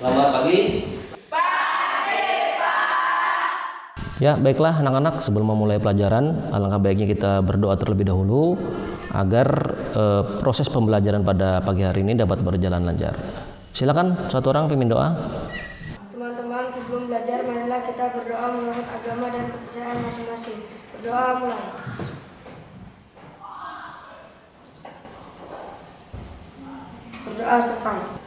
Selamat pagi. Ya, baiklah anak-anak, sebelum memulai pelajaran, alangkah baiknya kita berdoa terlebih dahulu agar proses pembelajaran pada pagi hari ini dapat berjalan lancar. Silakan satu orang pimpin doa. Teman-teman, sebelum belajar marilah kita berdoa menurut agama dan kepercayaan masing-masing. Berdoa mulai. Berdoa selesai.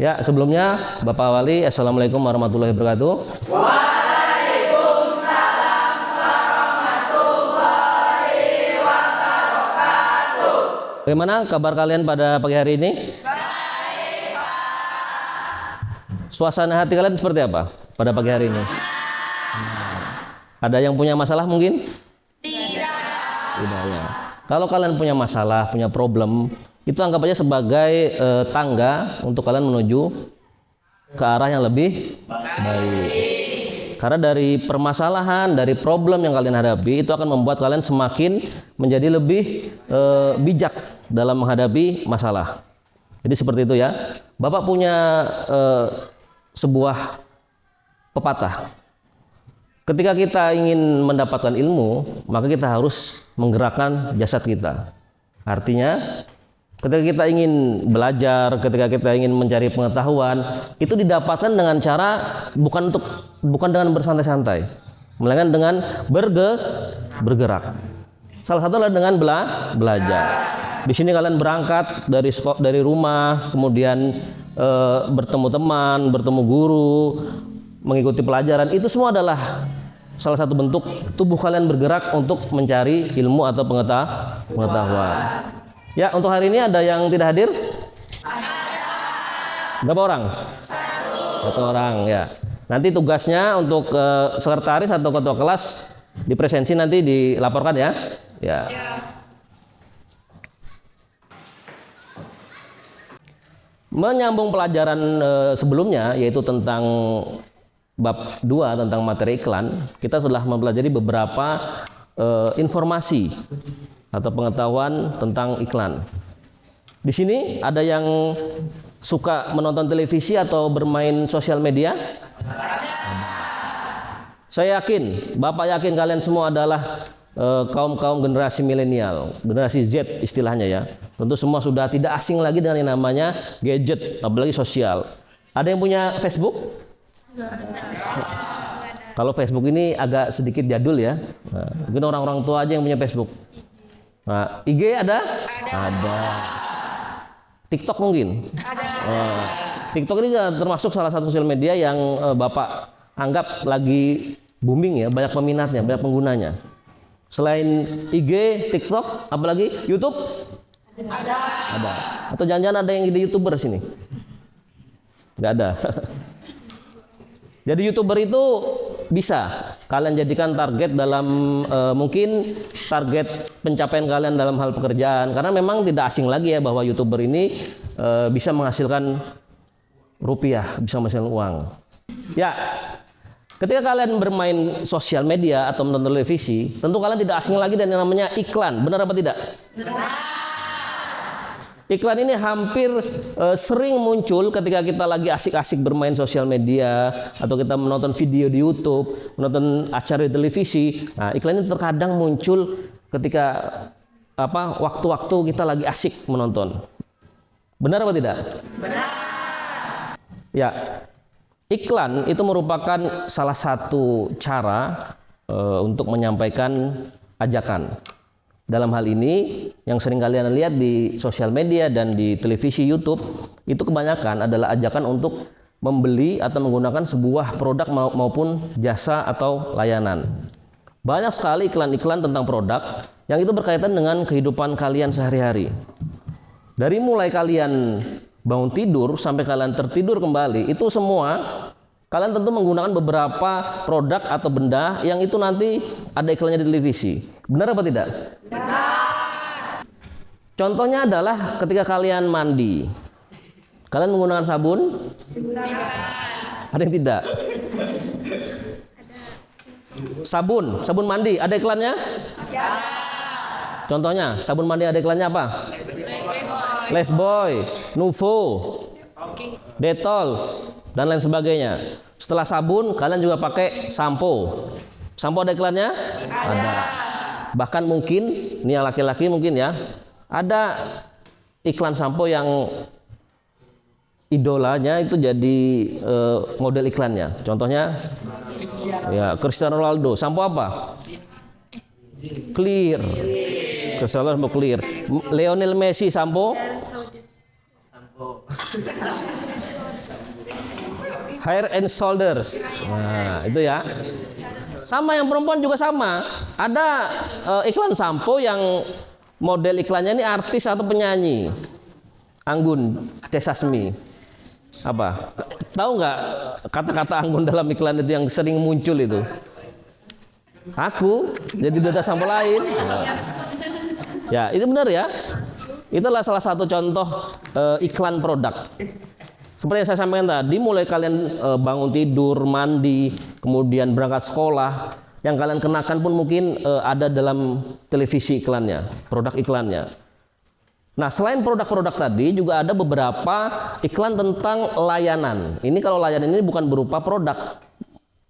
Ya, sebelumnya Bapak Wali, Assalamualaikum warahmatullahi wabarakatuh. Waalaikumsalam warahmatullahi wabarakatuh. Bagaimana kabar kalian pada pagi hari ini? Baik, Pak. Suasana hati kalian seperti apa pada pagi hari ini? Ada yang punya masalah mungkin? Tidak. Tidak ya. Kalau kalian punya masalah, punya problem, itu anggap aja sebagai tangga untuk kalian menuju ke arah yang lebih baik. Karena dari permasalahan, dari problem yang kalian hadapi, itu akan membuat kalian semakin menjadi lebih bijak dalam menghadapi masalah. Jadi seperti itu ya. Bapak punya sebuah pepatah. Ketika kita ingin mendapatkan ilmu, maka kita harus menggerakkan jasad kita. Artinya, ketika kita ingin belajar, ketika kita ingin mencari pengetahuan, itu didapatkan dengan cara bukan dengan bersantai-santai, melainkan dengan bergerak. Salah satu adalah dengan belajar. Di sini kalian berangkat dari rumah, kemudian bertemu teman, bertemu guru, mengikuti pelajaran. Itu semua adalah salah satu bentuk tubuh kalian bergerak untuk mencari ilmu atau pengetahuan. Ya, untuk hari ini ada yang tidak hadir? Berapa orang? Satu orang ya. Nanti tugasnya untuk sekretaris atau ketua kelas dipresensi, nanti dilaporkan ya. Ya. Menyambung pelajaran sebelumnya, yaitu tentang bab 2 tentang materi iklan, kita telah mempelajari beberapa informasi atau pengetahuan tentang iklan. Di sini ada yang suka menonton televisi atau bermain sosial media? Saya yakin, Bapak yakin kalian semua adalah kaum generasi milenial, generasi Z istilahnya ya. Tentu semua sudah tidak asing lagi dengan yang namanya gadget, apalagi sosial. Ada yang punya Facebook? Kalau Facebook ini agak sedikit jadul ya. Nah, mungkin orang-orang tua aja yang punya Facebook. Nah, IG ada? Ada. TikTok mungkin? Ada. TikTok ini termasuk salah satu sosial media yang Bapak anggap lagi booming ya, banyak peminatnya, banyak penggunanya. Selain IG, TikTok, apalagi YouTube? Ada. Ada. Atau jangan-jangan ada yang jadi YouTuber sini? Nggak ada. Jadi YouTuber itu bisa kalian jadikan target dalam mungkin target pencapaian kalian dalam hal pekerjaan, karena memang tidak asing lagi ya bahwa YouTuber ini bisa menghasilkan rupiah, bisa menghasilkan uang. Ya, ketika kalian bermain sosial media atau menonton televisi, tentu kalian tidak asing lagi dengan yang namanya iklan. Benar apa tidak? Benar. Iklan ini hampir sering muncul ketika kita lagi asik-asik bermain sosial media atau kita menonton video di YouTube, menonton acara di televisi. Nah, iklan ini terkadang muncul ketika waktu-waktu kita lagi asik menonton. Benar apa tidak? Benar. Ya, iklan itu merupakan salah satu cara untuk menyampaikan ajakan. Dalam hal ini, yang sering kalian lihat di sosial media dan di televisi YouTube, itu kebanyakan adalah ajakan untuk membeli atau menggunakan sebuah produk maupun jasa atau layanan. Banyak sekali iklan-iklan tentang produk yang itu berkaitan dengan kehidupan kalian sehari-hari. Dari mulai kalian bangun tidur sampai kalian tertidur kembali, itu semua kalian tentu menggunakan beberapa produk atau benda yang itu nanti ada iklannya di televisi. Benar apa tidak? Benar. Contohnya adalah ketika kalian mandi. Kalian menggunakan sabun? Tidak. Ada yang tidak? Sabun mandi ada iklannya? Contohnya, sabun mandi ada iklannya apa? Lifebuoy, Nuvo, Dettol, dan lain sebagainya. Setelah sabun, kalian juga pakai sampo. Sampo ada iklannya? Ada. Bahkan mungkin, ini yang laki-laki mungkin ya, ada iklan sampo yang idolanya itu jadi model iklannya. Contohnya, ya Cristiano Ronaldo. Sampo apa? Clear. Cristiano Ronaldo Clear. Lionel Messi sampo? Hair and Shoulders. Nah, itu ya. Sama yang perempuan juga sama. Ada iklan sampo yang model iklannya ini artis atau penyanyi. Anggun C. Sasmi. Apa? Tahu nggak kata-kata Anggun dalam iklan itu yang sering muncul itu? Aku jadi duta sampo lain. Ya, itu benar ya. Itulah salah satu contoh iklan produk. Seperti yang saya sampaikan tadi, mulai kalian bangun tidur, mandi, kemudian berangkat sekolah, yang kalian kenakan pun mungkin ada dalam televisi iklannya, produk iklannya. Nah, selain produk-produk tadi, juga ada beberapa iklan tentang layanan. Ini kalau layanan ini bukan berupa produk,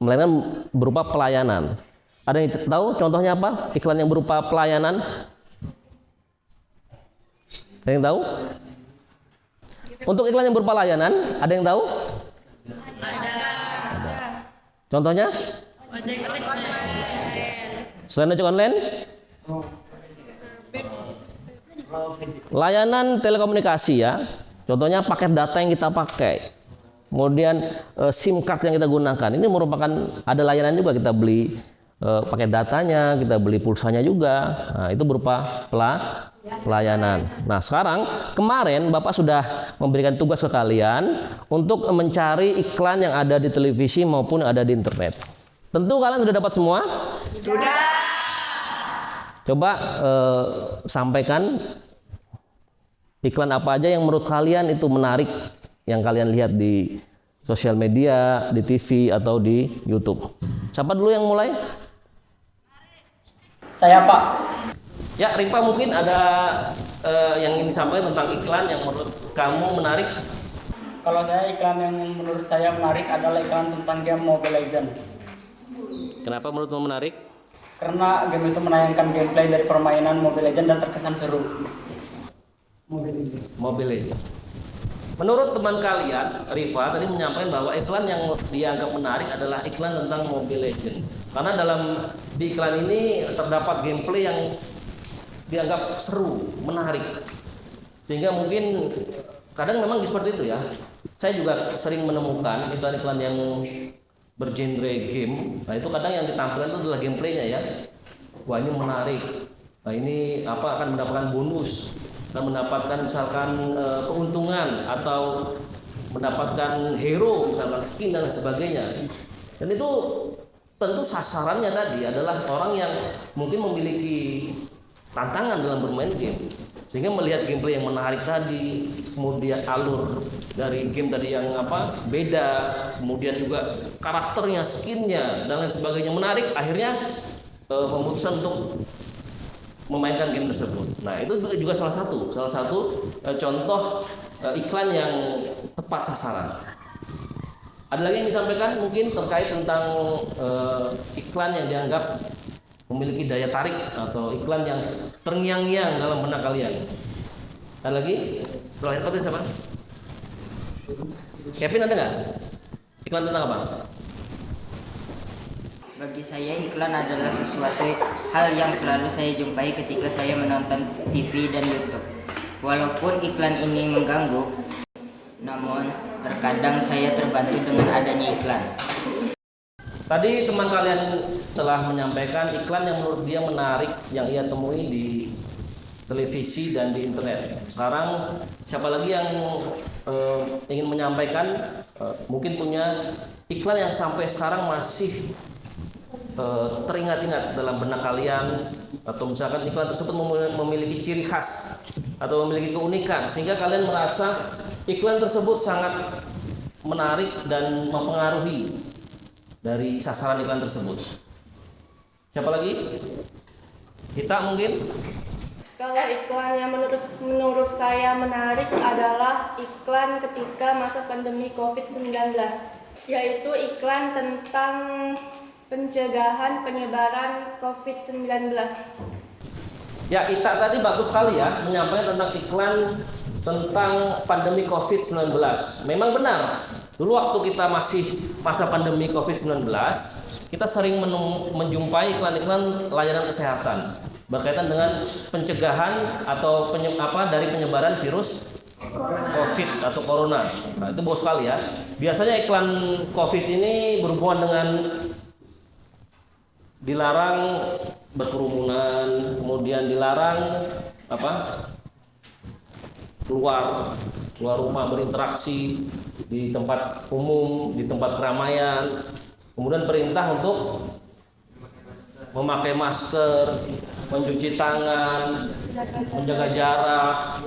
melainkan berupa pelayanan. Ada yang tahu contohnya apa? Iklan yang berupa pelayanan? Ada yang tahu? Untuk iklan yang berupa layanan, ada yang tahu? Ada. Contohnya? Ojek online. Selain ojek online? Layanan telekomunikasi ya. Contohnya paket data yang kita pakai. Kemudian SIM card yang kita gunakan. Ini merupakan ada layanan juga, kita beli paket datanya, kita beli pulsanya juga. Nah, itu berupa pelayanan. Nah, sekarang kemarin Bapak sudah memberikan tugas ke kalian untuk mencari iklan yang ada di televisi maupun ada di internet. Tentu kalian sudah dapat semua? Sudah. Coba sampaikan iklan apa aja yang menurut kalian itu menarik yang kalian lihat di sosial media, di TV atau di YouTube. Siapa dulu yang mulai? Saya, Pak. Ya, Rifa mungkin ada yang ingin disampaikan tentang iklan yang menurut kamu menarik. Kalau saya, iklan yang menurut saya menarik adalah iklan tentang game Mobile Legends. Kenapa menurutmu menarik? Karena game itu menayangkan gameplay dari permainan Mobile Legends dan terkesan seru. Mobile Legends. Menurut teman kalian, Rifa tadi menyampaikan bahwa iklan yang dianggap menarik adalah iklan tentang Mobile Legends. Karena di iklan ini terdapat gameplay yang dianggap seru, menarik. Sehingga mungkin kadang memang seperti itu ya. Saya juga sering menemukan iklan-iklan yang bergenre game. Nah, itu kadang yang ditampilkan itu adalah gameplaynya ya. Wah, ini menarik. Nah, ini akan mendapatkan bonus, dan mendapatkan misalkan keuntungan atau mendapatkan hero, misalkan skin dan sebagainya. Dan itu tentu sasarannya tadi adalah orang yang mungkin memiliki tantangan dalam bermain game, sehingga melihat gameplay yang menarik tadi, kemudian alur dari game tadi yang beda, kemudian juga karakternya, skinnya dan lain sebagainya menarik, akhirnya memutuskan untuk memainkan game tersebut. Nah, itu juga salah satu contoh iklan yang tepat sasaran. Ada lagi yang disampaikan mungkin terkait tentang iklan yang dianggap memiliki daya tarik atau iklan yang terngiang-ngiang dalam benak kalian. Ada lagi? Setelah itu siapa? Kevin, ada nggak? Iklan tentang apa? Bagi saya iklan adalah sesuatu hal yang selalu saya jumpai ketika saya menonton TV dan YouTube. Walaupun iklan ini mengganggu, namun terkadang saya terbantu dengan adanya iklan. Tadi teman kalian telah menyampaikan iklan yang menurut dia menarik yang ia temui di televisi dan di internet. Sekarang siapa lagi yang ingin menyampaikan mungkin punya iklan yang sampai sekarang masih teringat-ingat dalam benak kalian, atau misalkan iklan tersebut memiliki ciri khas atau memiliki keunikan sehingga kalian merasa iklan tersebut sangat menarik dan mempengaruhi dari sasaran iklan tersebut. Siapa lagi? Kita mungkin? Kalau iklan yang menurut saya menarik adalah iklan ketika masa pandemi COVID-19, yaitu iklan tentang pencegahan penyebaran COVID-19. Ya, Ita tadi bagus sekali ya menyampaikan tentang iklan tentang pandemi COVID-19. Memang benar, dulu waktu kita masih masa pandemi COVID-19, kita sering menjumpai iklan-iklan layanan kesehatan berkaitan dengan pencegahan atau dari penyebaran virus COVID atau corona. Nah, itu bagus sekali ya. Biasanya iklan COVID ini berhubungan dengan dilarang berkerumunan, kemudian dilarang keluar rumah berinteraksi di tempat umum, di tempat keramaian. Kemudian perintah untuk memakai masker, mencuci tangan, menjaga jarak,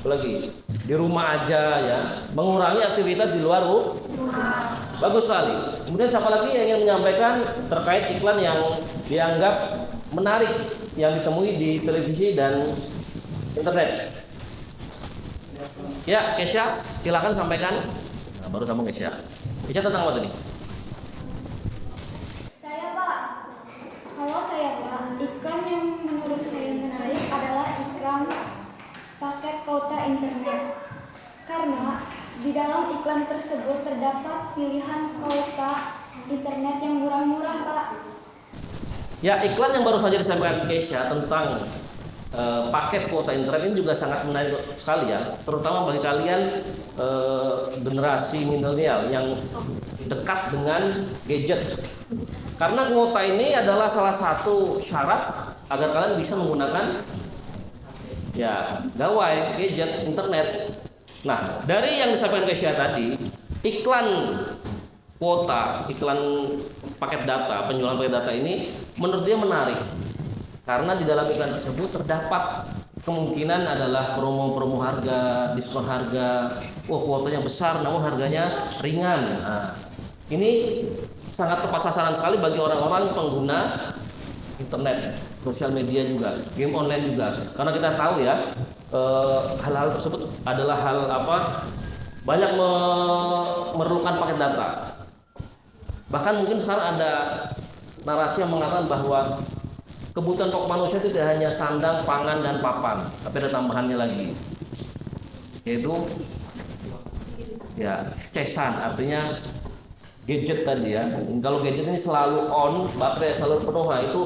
lagi di rumah aja ya, mengurangi aktivitas di luar rumah. Bagus sekali. Kemudian siapa lagi yang ingin menyampaikan terkait iklan yang dianggap menarik yang ditemui di televisi dan internet? Ya, Kesha, silakan sampaikan. Nah, baru sambung Kesha. Kesha tentang apa tadi? Saya Pak, kalau saya Pak, iklan yang menurut saya menarik adalah iklan paket kuota internet. Karena di dalam iklan tersebut terdapat pilihan kuota internet yang murah-murah Pak. Ya, iklan yang baru saja disampaikan Kesha tentang paket kuota internet ini juga sangat menarik sekali ya, terutama bagi kalian generasi milenial yang dekat dengan gadget. Karena kuota ini adalah salah satu syarat agar kalian bisa menggunakan ya gawai, gadget, internet. Nah, dari yang disampaikan Kesha tadi, iklan kuota, iklan paket data, penjualan paket data ini menurut dia menarik. Karena di dalam iklan tersebut terdapat kemungkinan adalah promo-promo harga, diskon harga, kuotanya besar namun harganya ringan. Nah, ini sangat tepat sasaran sekali bagi orang-orang pengguna internet, sosial media juga, game online juga. Karena kita tahu ya, hal-hal tersebut adalah hal banyak memerlukan paket data. Bahkan mungkin sekarang ada narasi yang mengatakan bahwa kebutuhan pokok manusia tidak hanya sandang, pangan, dan papan, tapi ada tambahannya lagi, yaitu ya cesan, artinya gadget tadi ya. Kalau gadget ini selalu on, baterai selalu penuh, nah itu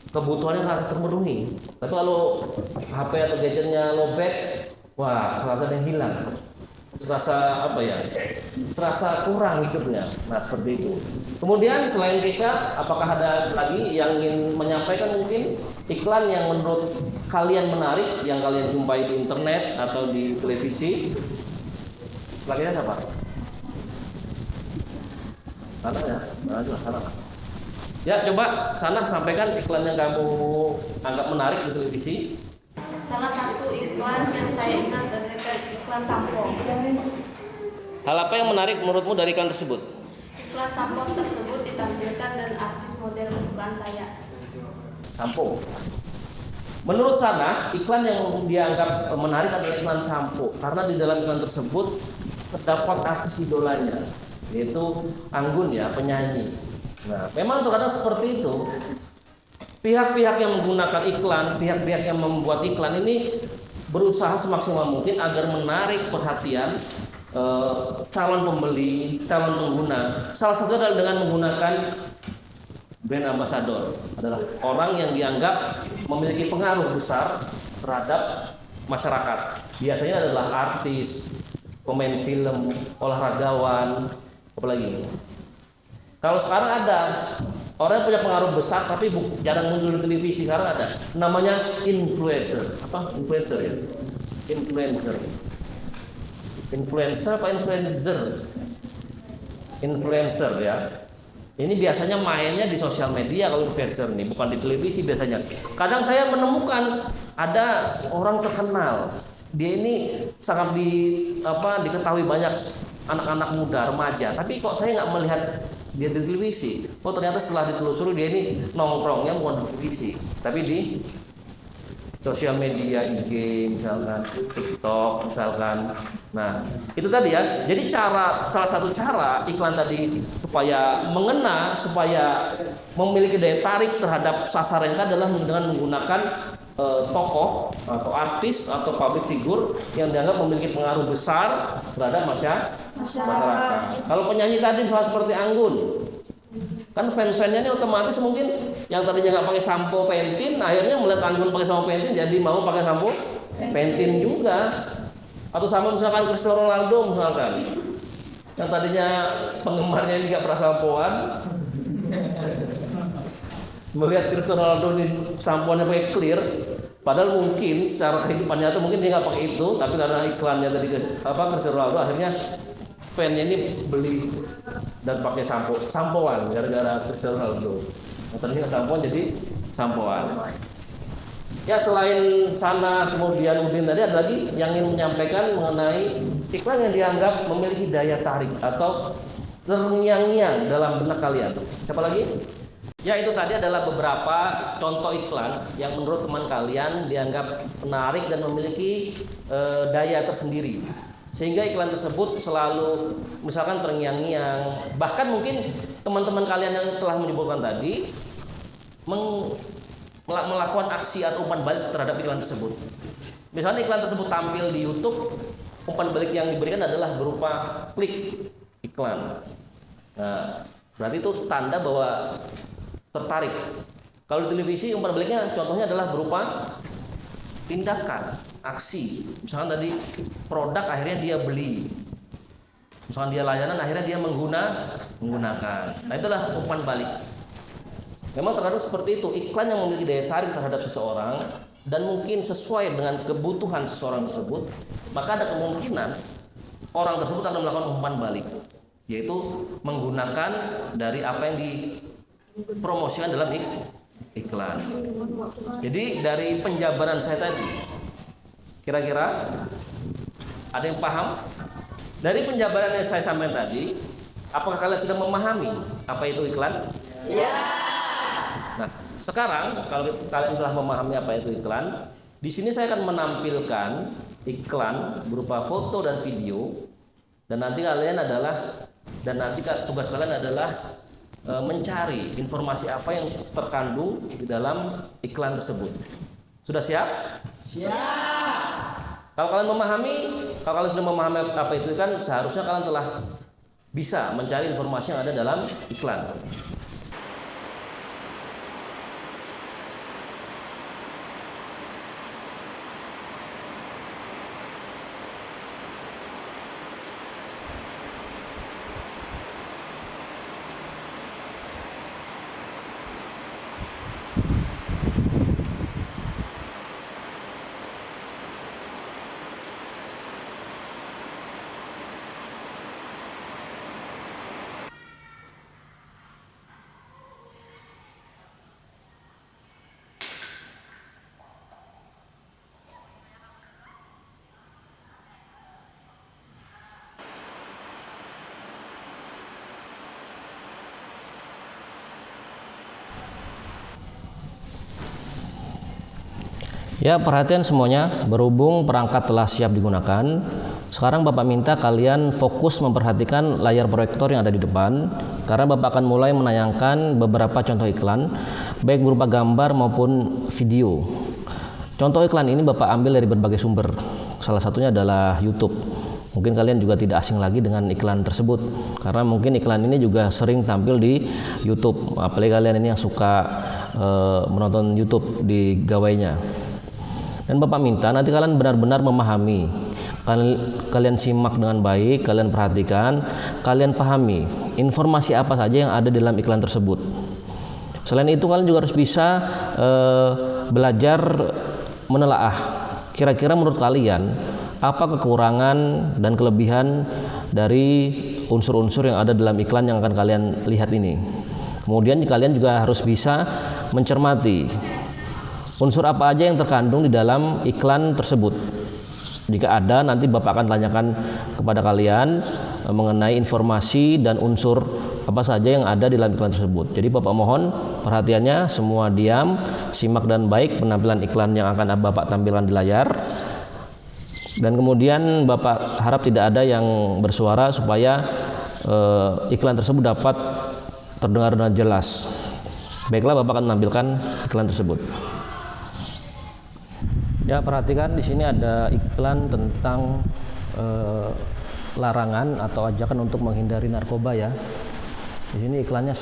kebutuhannya sangat terpenuhi. Tapi kalau HP atau gadgetnya lowbat, wah serasa yang hilang, serasa serasa kurang hidupnya. Nah seperti itu. Kemudian selain Kesha, apakah ada lagi yang ingin menyampaikan mungkin iklan yang menurut kalian menarik yang kalian jumpai di internet atau di televisi? Selanjutnya siapa? Sana ya, sana. Ya coba sana sampaikan iklan yang kamu anggap menarik di televisi. Salah satu iklan yang saya ingat adalah iklan sampo. Hal apa yang menarik menurutmu dari iklan tersebut? Iklan sampo tersebut ditampilkan dan artis model kesukaan saya. Sampo. Menurut sana, iklan yang dianggap menarik adalah iklan sampo karena di dalam iklan tersebut terdapat artis idolanya, yaitu Anggun ya, penyanyi. Nah, memang terkadang seperti itu. Pihak-pihak yang menggunakan iklan, pihak-pihak yang membuat iklan ini berusaha semaksimal mungkin agar menarik perhatian calon pembeli, calon pengguna. Salah satu adalah dengan menggunakan brand ambassador, adalah orang yang dianggap memiliki pengaruh besar terhadap masyarakat. Biasanya adalah artis, pemain film, olahragawan, apalagi. Kalau sekarang ada orang yang punya pengaruh besar tapi jarang muncul di televisi, sekarang ada namanya influencer. Apa influencer ya? Influencer apa influencer? Influencer ya. Ini biasanya mainnya di sosial media kalau influencer nih, bukan di televisi biasanya. Kadang saya menemukan ada orang terkenal. Dia ini sangat diketahui banyak anak-anak muda, remaja. Tapi kok saya nggak melihat dia di televisi. Oh ternyata setelah ditelusuri dia ini nongkrongnya bukan di televisi, tapi di sosial media, IG misalkan, TikTok misalkan. Nah itu tadi ya. Jadi salah satu cara iklan tadi supaya mengena, supaya memiliki daya tarik terhadap sasaran adalah dengan menggunakan tokoh atau artis atau public figure yang dianggap memiliki pengaruh besar terhadap masyarakat. Kalau penyanyi tadi misalnya seperti Anggun, kan fan-fannya ini otomatis mungkin yang tadinya nggak pakai sampo Pantene akhirnya melihat Anggun pakai sampo Pantene jadi mau pakai sampo Pantene juga. Atau sama misalkan Cristiano Ronaldo misalkan yang tadinya penggemarnya nggak pernah sampoan melihat Cristiano Ronaldo ini sampoannya pakai clear, padahal mungkin secara kehidupannya itu mungkin dia nggak pakai itu, tapi karena iklannya tadi Cristiano Ronaldo akhirnya fannya ini beli dan pakai sampoan gara-gara Cristiano Ronaldo. Nah, tadinya sampoan jadi sampoan. Ya selain sana kemudian Udin tadi ada lagi yang ingin menyampaikan mengenai iklan yang dianggap memiliki daya tarik atau terngiang-ngiang dalam benak kalian. Siapa lagi? Ya itu tadi adalah beberapa contoh iklan yang menurut teman kalian dianggap menarik dan memiliki daya tersendiri. Sehingga iklan tersebut selalu misalkan terngiang-ngiang. Bahkan mungkin teman-teman kalian yang telah menyebutkan tadi melakukan aksi atau umpan balik terhadap iklan tersebut. Misalnya iklan tersebut tampil di YouTube, umpan balik yang diberikan adalah berupa klik iklan. Nah, berarti itu tanda bahwa tertarik. Kalau di televisi umpan baliknya contohnya adalah berupa tindakan, aksi. Misalkan tadi produk akhirnya dia beli. Misalkan dia layanan akhirnya dia menggunakan. Nah, itulah umpan balik. Memang terkadang seperti itu, iklan yang memiliki daya tarik terhadap seseorang dan mungkin sesuai dengan kebutuhan seseorang tersebut, maka ada kemungkinan orang tersebut akan melakukan umpan balik, yaitu menggunakan dari apa yang dipromosikan dalam iklan. Jadi dari penjabaran saya tadi, kira-kira ada yang paham? Dari penjabaran yang saya sampaikan tadi, apakah kalian sudah memahami apa itu iklan? Ya. Nah, sekarang kalau kalian telah memahami apa itu iklan, di sini saya akan menampilkan iklan berupa foto dan video, dan nanti tugas kalian adalah mencari informasi apa yang terkandung di dalam iklan tersebut. Sudah siap? Siap. Kalau kalian sudah memahami apa itu kan seharusnya kalian telah bisa mencari informasi yang ada dalam iklan. Ya, perhatian semuanya, berhubung perangkat telah siap digunakan, sekarang Bapak minta kalian fokus memperhatikan layar proyektor yang ada di depan, karena Bapak akan mulai menayangkan beberapa contoh iklan, baik berupa gambar maupun video. Contoh iklan ini Bapak ambil dari berbagai sumber, salah satunya adalah YouTube. Mungkin kalian juga tidak asing lagi dengan iklan tersebut, karena mungkin iklan ini juga sering tampil di YouTube, apalagi kalian ini yang suka menonton YouTube di gawainya. Dan Bapak minta nanti kalian benar-benar memahami, kalian simak dengan baik, kalian perhatikan, kalian pahami informasi apa saja yang ada di dalam iklan tersebut. Selain itu kalian juga harus bisa belajar menelaah, kira-kira menurut kalian apa kekurangan dan kelebihan dari unsur-unsur yang ada dalam iklan yang akan kalian lihat ini. Kemudian kalian juga harus bisa mencermati unsur apa aja yang terkandung di dalam iklan tersebut. Jika ada, nanti Bapak akan tanyakan kepada kalian mengenai informasi dan unsur apa saja yang ada di dalam iklan tersebut. Jadi Bapak mohon perhatiannya, semua diam, simak dan baik penampilan iklan yang akan Bapak tampilkan di layar. Dan kemudian Bapak harap tidak ada yang bersuara supaya iklan tersebut dapat terdengar dengan jelas. Baiklah, Bapak akan menampilkan iklan tersebut. Ya, perhatikan di sini ada iklan tentang larangan atau ajakan untuk menghindari narkoba ya. Di sini iklannya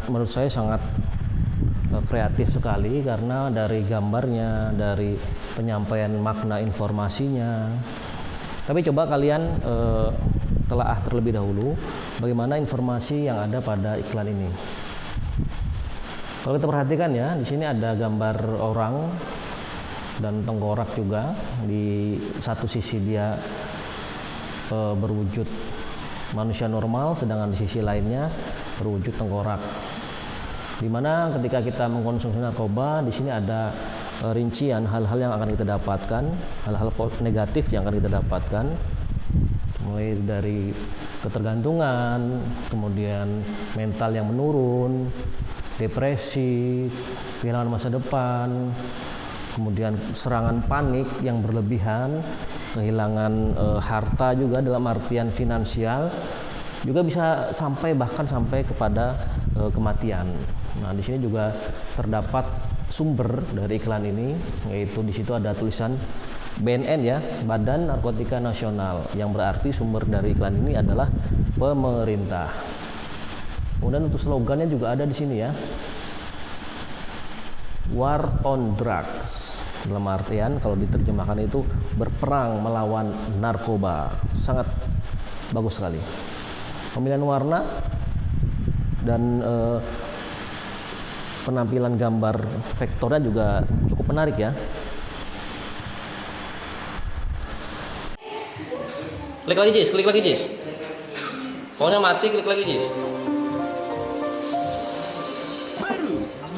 menurut saya sangat kreatif sekali karena dari gambarnya, dari penyampaian makna informasinya. Tapi coba kalian telaah terlebih dahulu bagaimana informasi yang ada pada iklan ini. Kalau kita perhatikan ya, di sini ada gambar orang dan tengkorak juga. Di satu sisi dia berwujud manusia normal, sedangkan di sisi lainnya berwujud tengkorak. Dimana ketika kita mengkonsumsi narkoba, di sini ada rincian hal-hal yang akan kita dapatkan, hal-hal negatif yang akan kita dapatkan, mulai dari ketergantungan, kemudian mental yang menurun, depresi, kehilangan masa depan, kemudian serangan panik yang berlebihan, kehilangan harta juga dalam artian finansial, juga bisa bahkan sampai kepada kematian. Nah, di sini juga terdapat sumber dari iklan ini, yaitu di situ ada tulisan BNN ya, Badan Narkotika Nasional, yang berarti sumber dari iklan ini adalah pemerintah. Kemudian untuk slogannya juga ada di sini ya, War on Drugs, dalam artian kalau diterjemahkan itu berperang melawan narkoba. Sangat bagus sekali. Pemilihan warna dan penampilan gambar vektornya juga cukup menarik ya. Klik lagi Jis. Pokoknya mati, klik lagi Jis.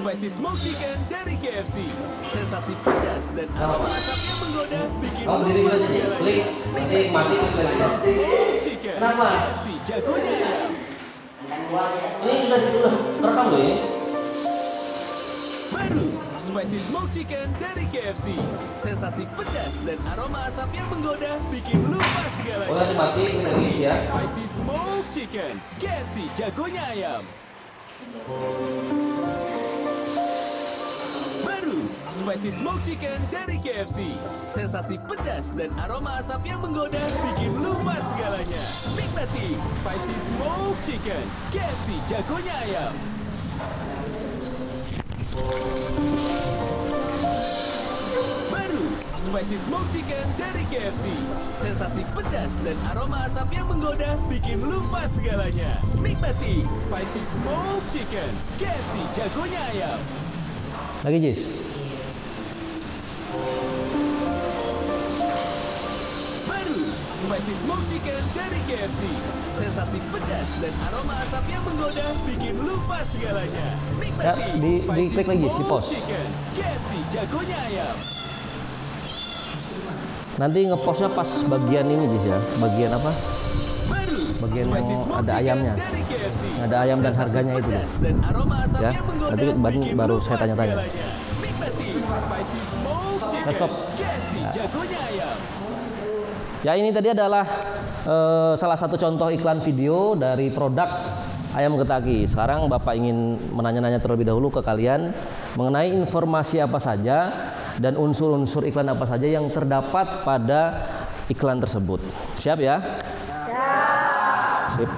Spicy Smoke Chicken dari KFC. Sensasi pedas dan aroma asap yang menggoda bikin Klik, nanti mati, klik lagi. Chicken. Kenapa? KFC jagonya. Ini udah rekam loh ini. Baru Spicy Smoke Chicken dari KFC. Sensasi pedas dan aroma asap yang menggoda bikin lupa segalanya. Nanti mati, klik lagi ya. Spicy Smoke Chicken. KFC jagonya ayam. Baru Spicy Smoke Chicken dari KFC. Sensasi pedas dan aroma asap yang menggoda bikin lupa segalanya. Nikmati Spicy Smoke Chicken. KFC jagonya ayam. Baru Spicy Smoke Chicken dari KFC. Sensasi pedas dan aroma asap yang menggoda bikin lupa segalanya. Nikmati Spicy Smoke Chicken. KFC jagonya ayam. Lagi Jis. Baru Spicy Smoke Chicken dari KFC. Sensasi pedas dan aroma asap yang menggoda bikin lupa segalanya. Nikmati Ya, diklik lagi, di pause. Chicken. KFC jagonya ayam. Nanti ngepostnya pas bagian ini Jis ya. Bagian apa? Baru Bagian Spicy yang Smoke ada Chicken ayamnya. dari KFC. Ada ayam dan harganya itu Pedas deh. dan aroma asap Ya, yang menggoda nanti bikin baru lupa saya tanya-tanya. segalanya. Nikmati Spicy Smoke Chicken. Stop. KFC jagonya ayam. Ya, ini tadi adalah salah satu contoh iklan video dari produk ayam Getaki. Sekarang Bapak ingin menanya-nanya terlebih dahulu ke kalian mengenai informasi apa saja dan unsur-unsur iklan apa saja yang terdapat pada iklan tersebut. Siap ya? Siap. Sip.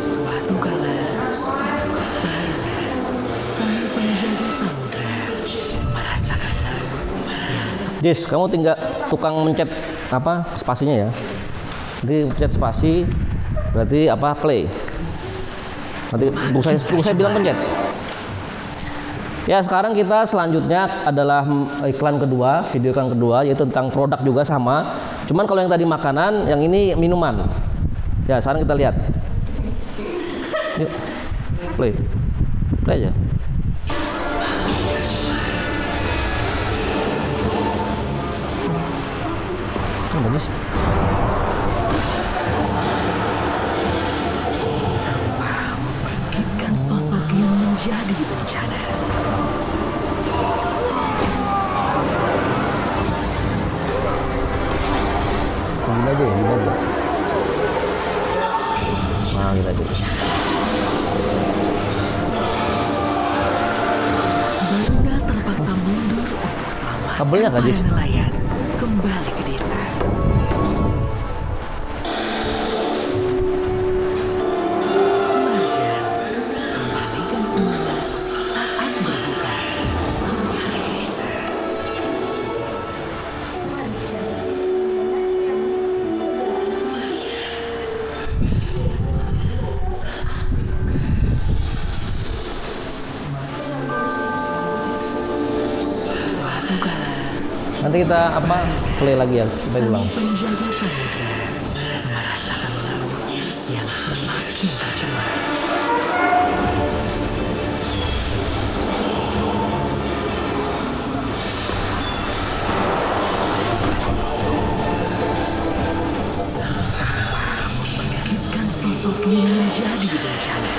Suatu kala, sang penjaga samudra merasakan Jis, kamu tinggal tukang mencet apa spasinya ya. Nanti pencet spasi berarti apa play. Nanti tunggu saya bilang pencet. Ya, sekarang kita selanjutnya adalah iklan kedua, video iklan kedua, yaitu tentang produk juga sama. Cuman kalau yang tadi makanan, yang ini minuman. Ya, sekarang kita lihat. Yuk, play aja. Bagus. Membangkitkan sosok yang menjadi bencana. Gini aja ya, gini aja. Nah, gini aja. Baruna terpaksa mundur untuk selamatkan Kabelnya nggak, para Jis? nelayan kembali ke desa. Marjan kembalikan semangat saat berbuka. Suatu kala Nanti kita play lagi ya, supaya ulang. penjaga samudra merasakan laut yang semakin tercemar. Sampah membangkitkan sosok yang menjadi bencana.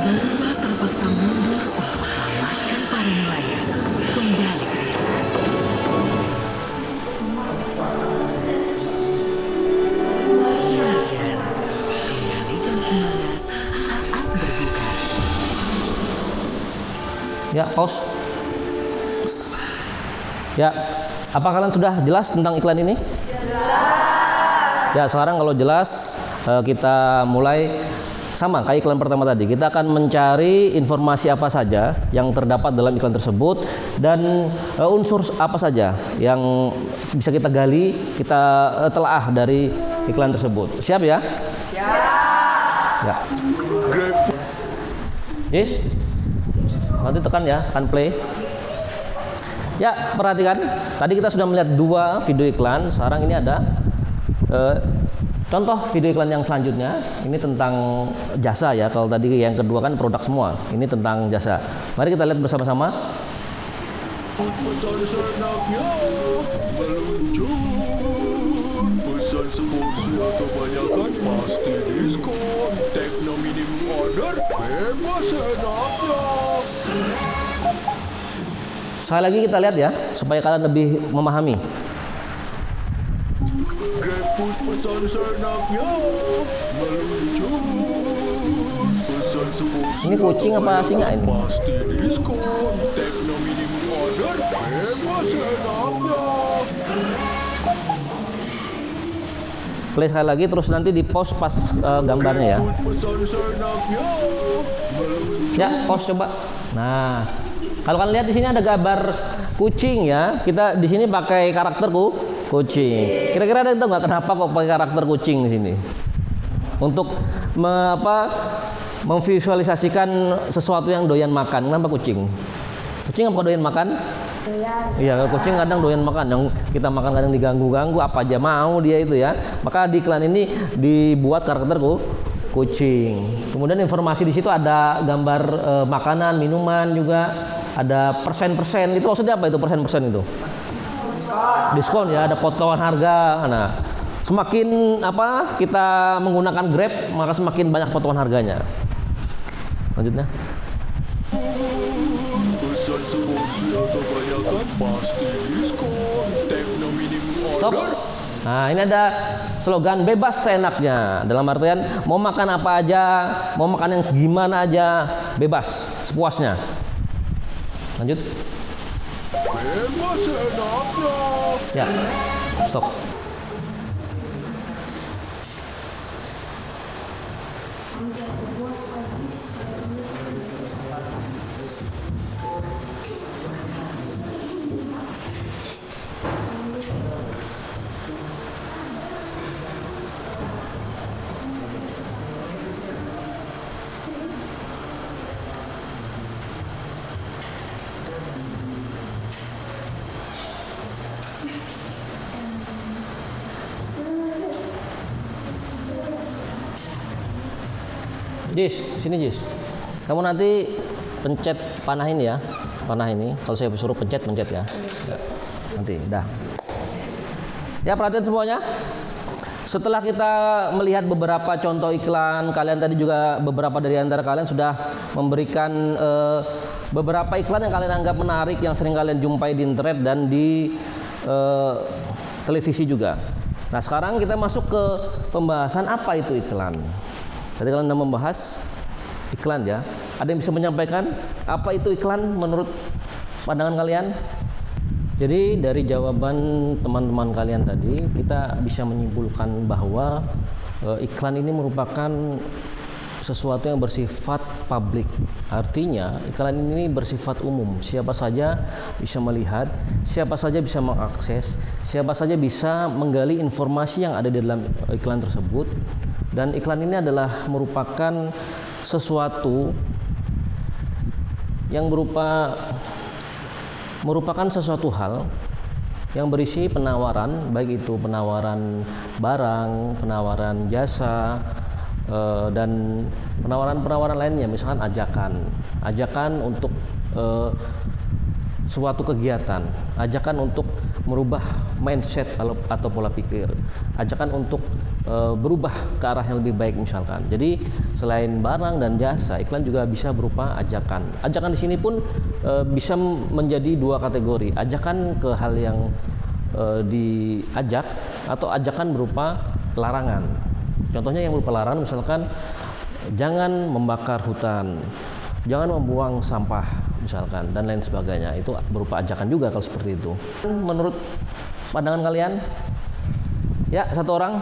Baruna terpaksa mundur untuk selamatkan para nelayan kembali ke desa. Marjan kembalikan semangat saat berbuka. Ya, pause. Ya, apa kalian sudah jelas tentang iklan ini? Jelas. Ya, sekarang kalau jelas kita mulai sama kayak iklan pertama tadi. Kita akan mencari informasi apa saja yang terdapat dalam iklan tersebut dan unsur apa saja yang bisa kita gali, kita telaah dari iklan tersebut. Siap ya? Siap. Ya. Yes. Nanti tekan ya, tekan play. Ya, perhatikan. Tadi kita sudah melihat 2 video iklan. Sekarang ini ada contoh video iklan yang selanjutnya. Ini tentang jasa ya. Kalau tadi yang kedua kan produk semua. Ini tentang jasa. Mari kita lihat bersama-sama. Pesan senaknya meluncur. Pesan seporsi atau banyakan pasti diskon. Tekno minimum order bebas senaknya. Sekali lagi kita lihat ya, supaya kalian lebih memahami. GrabFood pesan senaknya meluncur. Pesan seporsi Ini kucing atau apa banyakan singa ini? pasti diskon. Tekno minimum order bebas senaknya. Play sekali lagi, terus nanti di pause pas gambarnya ya. Pesan senaknya meluncur. Ya, pause coba. Nah, kalau kalian lihat di sini ada gambar kucing ya. Kita di sini pakai karakter kucing. Kira-kira ada yang tahu nggak kenapa kok pakai karakter kucing di sini? Untuk memvisualisasikan sesuatu yang doyan makan. Kenapa kucing? Kucing apa doyan makan? Iya, kucing kadang doyan makan. Yang kita makan kadang diganggu-ganggu, apa aja mau dia itu ya. Maka di iklan ini dibuat karakter kucing. Kemudian informasi di situ ada gambar makanan, minuman juga. Ada persen-persen. Itu maksudnya apa itu persen-persen itu? Diskon ya, ada potongan harga. Nah, semakin kita menggunakan Grab, maka semakin banyak potongan harganya. Lanjutnya. Pesan seporsi atau banyakan pasti diskon. Tekno minimum Stop. order. Nah, ini ada slogan bebas seenaknya. Dalam artian mau makan apa aja, mau makan yang gimana aja, bebas, sepuasnya. Lanjut. Bebas senaknya. Ya. Stop. Jis, sini Jis. Kamu nanti pencet panah ini ya. Panah ini. Kalau saya suruh pencet ya. Ya. Nanti, dah. Ya, perhatian semuanya. Setelah kita melihat beberapa contoh iklan, kalian tadi juga beberapa dari antara kalian sudah memberikan beberapa iklan yang kalian anggap menarik, yang sering kalian jumpai di internet dan di televisi juga. Nah, sekarang kita masuk ke pembahasan apa itu iklan. Tadi kalian sudah membahas iklan ya. Ada yang bisa menyampaikan apa itu iklan menurut pandangan kalian? Jadi dari jawaban teman-teman kalian tadi, kita bisa menyimpulkan bahwa iklan ini merupakan sesuatu yang bersifat publik. Artinya iklan ini bersifat umum. Siapa saja bisa melihat, siapa saja bisa mengakses, siapa saja bisa menggali informasi yang ada di dalam iklan tersebut. Dan iklan ini adalah merupakan sesuatu yang merupakan sesuatu hal yang berisi penawaran, baik itu penawaran barang, penawaran jasa, dan penawaran-penawaran lainnya, misalkan ajakan untuk suatu kegiatan, ajakan untuk merubah mindset atau pola pikir, ajakan untuk berubah ke arah yang lebih baik misalkan. Jadi selain barang dan jasa, iklan juga bisa berupa ajakan. Ajakan di sini pun bisa menjadi dua kategori, ajakan ke hal yang diajak atau ajakan berupa larangan. Contohnya yang berupa larangan misalkan jangan membakar hutan, jangan membuang sampah misalkan, dan lain sebagainya. Itu berupa ajakan juga kalau seperti itu. Menurut pandangan kalian? Ya, satu orang.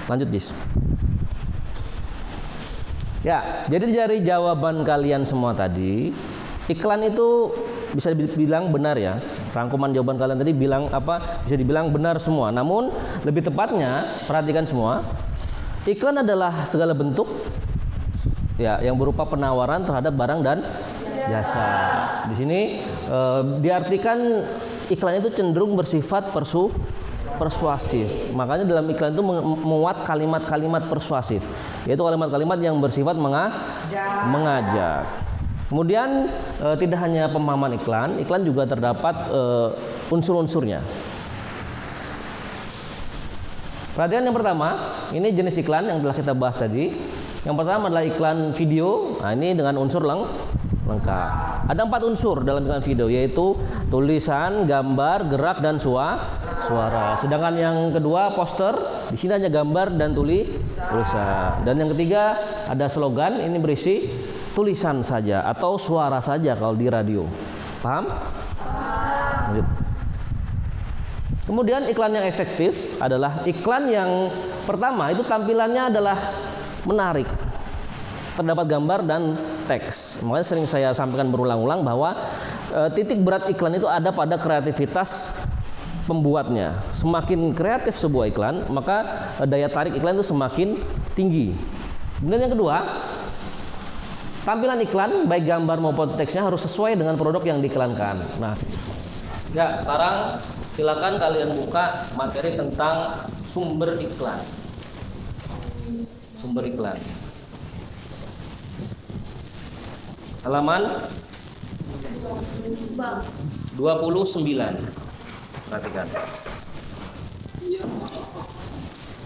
Lanjut, Jis. Ya, jadi dari jawaban kalian semua tadi, iklan itu bisa dibilang benar ya. Rangkuman jawaban kalian tadi bilang apa? Bisa dibilang benar semua. Namun lebih tepatnya, perhatikan semua, iklan adalah segala bentuk ya yang berupa penawaran terhadap barang dan jasa. Di sini diartikan iklan itu cenderung bersifat persuasif. Makanya dalam iklan itu memuat kalimat-kalimat persuasif, yaitu kalimat-kalimat yang bersifat mengajak. Kemudian tidak hanya pemahaman iklan juga terdapat unsur-unsurnya. Perhatian yang pertama, ini jenis iklan yang telah kita bahas tadi. Yang pertama adalah iklan video. Nah, ini dengan unsur lengkap. Ada 4 unsur dalam iklan video, yaitu tulisan, gambar, gerak, dan suara. Sedangkan yang kedua poster, di sini hanya gambar dan tulisan. Dan yang ketiga ada slogan, ini berisi tulisan saja atau suara saja kalau di radio. Paham? Lanjut. Kemudian iklan yang efektif adalah iklan yang pertama itu tampilannya adalah menarik, terdapat gambar dan teks. Makanya sering saya sampaikan berulang-ulang bahwa titik berat iklan itu ada pada kreativitas pembuatnya. Semakin kreatif sebuah iklan, maka daya tarik iklan itu semakin tinggi. Kemudian yang kedua, tampilan iklan baik gambar maupun teksnya harus sesuai dengan produk yang diiklankan. Nah, ya sekarang silakan kalian buka materi tentang sumber iklan. Sumber iklan. Halaman 29. Perhatikan.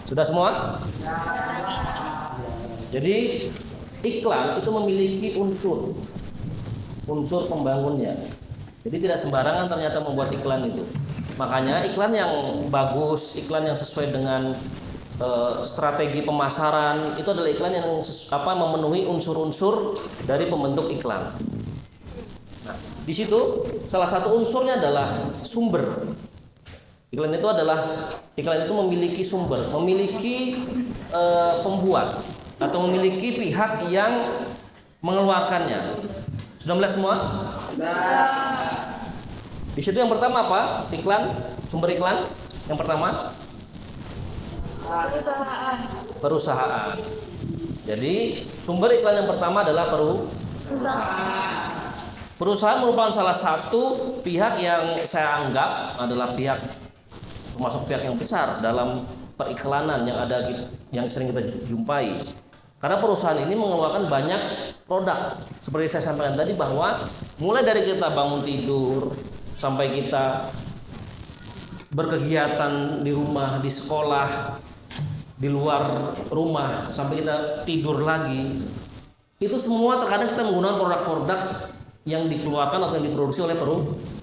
Sudah semua? Jadi iklan itu memiliki unsur pembangunnya. Jadi tidak sembarangan ternyata membuat iklan itu. Makanya iklan yang bagus, iklan yang sesuai dengan strategi pemasaran itu adalah iklan yang memenuhi unsur-unsur dari pembentuk iklan. Nah, di situ salah satu unsurnya adalah sumber. Iklan itu memiliki sumber, memiliki pembuat atau memiliki pihak yang mengeluarkannya. Sudah melihat semua? Di situ yang pertama apa? Sumber iklan. Yang pertama perusahaan. Jadi sumber iklan yang pertama adalah perusahaan. Perusahaan merupakan salah satu pihak yang saya anggap adalah termasuk pihak yang besar dalam periklanan yang sering kita jumpai. Karena perusahaan ini mengeluarkan banyak produk. Seperti saya sampaikan tadi bahwa mulai dari kita bangun tidur sampai kita berkegiatan di rumah, di sekolah, di luar rumah, sampai kita tidur lagi, itu semua terkadang kita menggunakan produk-produk yang dikeluarkan atau yang diproduksi oleh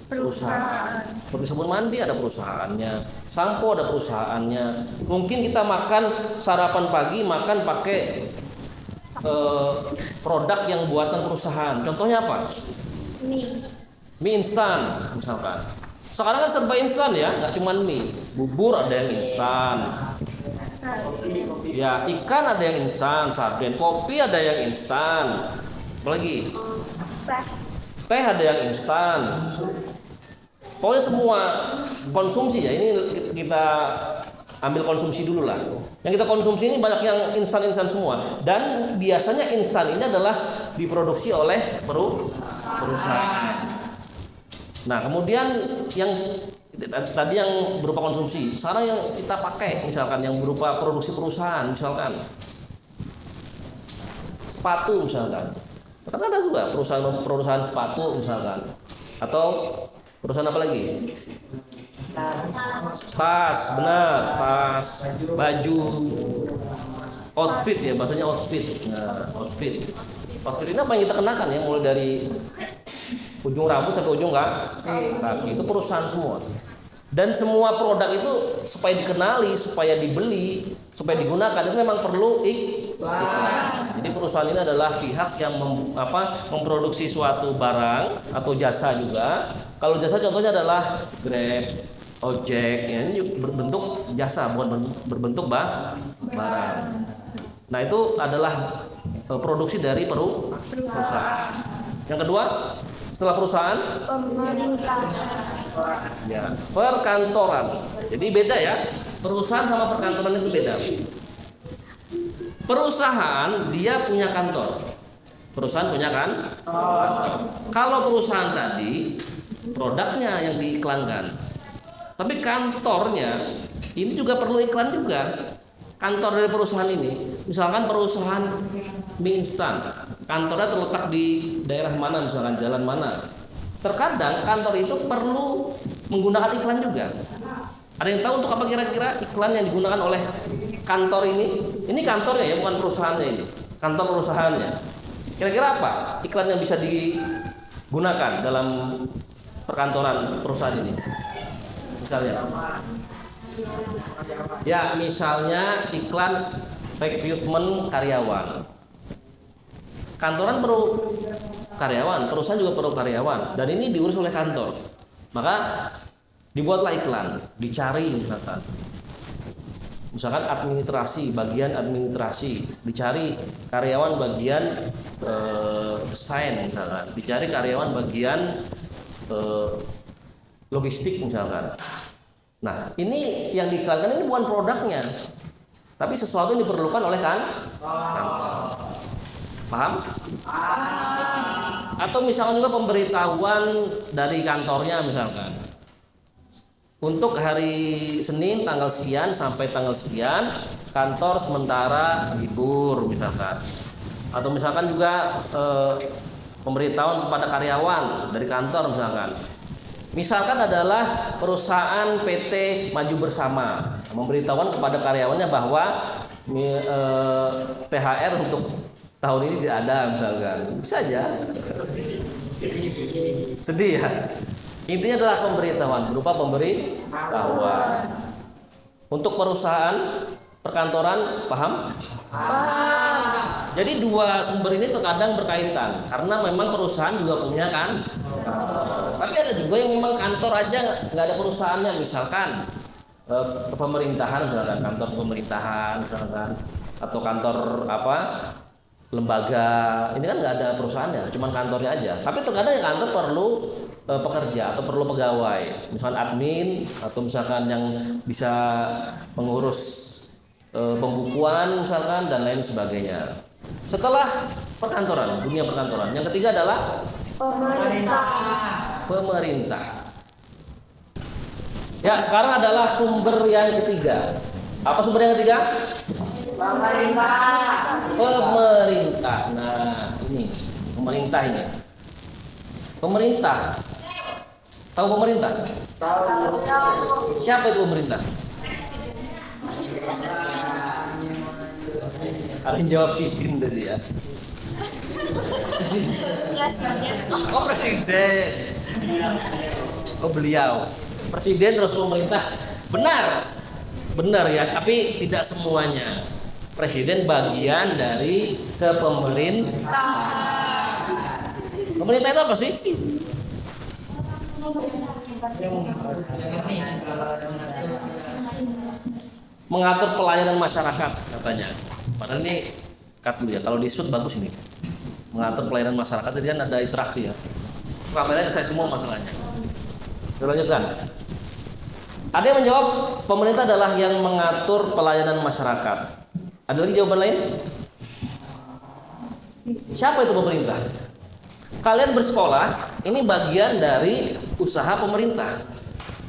perusahaan. Seperti sabun mandi ada perusahaannya, sampo ada perusahaannya. Mungkin kita makan sarapan pagi makan pakai produk yang buatan perusahaan. Contohnya apa? Mie instan misalkan. Sekarang kan serba instan ya, nggak cuma mie. Bubur ada yang instan. Ya, ikan ada yang instan, sarden, kopi ada yang instan. Apalagi? Teh ada yang instan. Pokoknya semua konsumsi ya, ini kita ambil konsumsi dulu lah. Yang kita konsumsi ini banyak yang instan-instan semua. Dan biasanya instan ini adalah diproduksi oleh perusahaan. Nah, kemudian yang tadi yang berupa konsumsi, sekarang yang kita pakai misalkan yang berupa produksi perusahaan, misalkan sepatu misalkan. Kan ada juga perusahaan sepatu misalkan. Atau perusahaan apa lagi? Tas, benar, tas, baju, outfit ya, bahasanya outfit. Nah, outfit ini apa yang kita kenakan ya, mulai dari ujung rambut sampai ujung kaki, itu perusahaan semua. Dan semua produk itu supaya dikenali, supaya dibeli, supaya digunakan itu memang perlu iklan. Jadi perusahaan ini adalah pihak yang memproduksi suatu barang atau jasa juga. Kalau jasa contohnya adalah Grab, ojek, ya, ini berbentuk jasa bukan berbentuk barang. Nah, itu adalah produksi dari perusahaan. Yang kedua, setelah perusahaan, ya, perkantoran. Jadi beda ya, perusahaan sama perkantoran itu beda. Perusahaan dia punya kantor. Perusahaan punya kantor. Kalau perusahaan tadi produknya yang diiklankan. Tapi kantornya ini juga perlu iklan juga. Kantor dari perusahaan ini, misalkan perusahaan mie instan, kantornya terletak di daerah mana, misalkan jalan mana. Terkadang kantor itu perlu menggunakan iklan juga. Ada yang tahu untuk apa kira-kira iklan yang digunakan oleh kantor ini? Ini kantornya ya, bukan perusahaannya ini. Kantor perusahaannya. Kira-kira apa iklan yang bisa digunakan dalam perkantoran perusahaan ini? Misalnya, ya misalnya iklan rekrutmen karyawan. Kantoran perlu karyawan, perusahaan juga perlu karyawan, dan ini diurus oleh kantor. Maka dibuatlah iklan, dicari misalkan administrasi, bagian administrasi, dicari karyawan bagian desain misalkan, dicari karyawan bagian logistik misalkan. Nah, ini yang diiklankan ini bukan produknya, tapi sesuatu yang diperlukan oleh kantor. Paham? Atau misalkan juga pemberitahuan dari kantornya misalkan. Untuk hari Senin tanggal sekian sampai tanggal sekian kantor sementara libur misalkan. Atau misalkan juga pemberitahuan kepada karyawan dari kantor misalkan. Misalkan adalah perusahaan PT Maju Bersama memberitahukan kepada karyawannya bahwa THR untuk tahun ini tidak ada misalkan. Bisa aja. Sedih ya. Intinya adalah pemberitahuan berupa pemberitahuan. Untuk perusahaan perkantoran paham? Jadi dua sumber ini terkadang berkaitan karena memang perusahaan juga punya kan. Tapi ada juga yang memang kantor aja nggak ada perusahaannya, misalkan pemerintahan misalkan, kantor pemerintahan misalkan, atau kantor lembaga, ini kan nggak ada perusahaannya, cuma kantornya aja. Tapi terkadang yang kantor perlu pekerja atau perlu pegawai, misalkan admin atau misalkan yang bisa mengurus pembukuan misalkan dan lain sebagainya. Setelah perkantoran, dunia perkantoran, yang ketiga adalah pemerintah. Ya, sekarang adalah sumber yang ketiga. Apa sumber yang ketiga? Pemerintah. Nah, ini pemerintah ini. Pemerintah. Tahu pemerintah? Tahu. Siapa itu pemerintah? Ada yang jawab Sidin tadi ya. Oh presiden. Oh beliau. Presiden terus pemerintah. Benar. Benar ya, tapi tidak semuanya. Presiden bagian dari kepemerintahan. Pemerintah itu apa sih? Mengatur pelayanan masyarakat katanya. Padahal ini cut dulu ya. Kalau di shoot bagus ini. Mengatur pelayanan masyarakat jadi kan ada interaksi ya. Kameranya saya semua masalahnya. Kita lanjutkan. Ada yang menjawab pemerintah adalah yang mengatur pelayanan masyarakat. Ada lagi jawaban lain? Siapa itu pemerintah? Kalian bersekolah, ini bagian dari usaha pemerintah.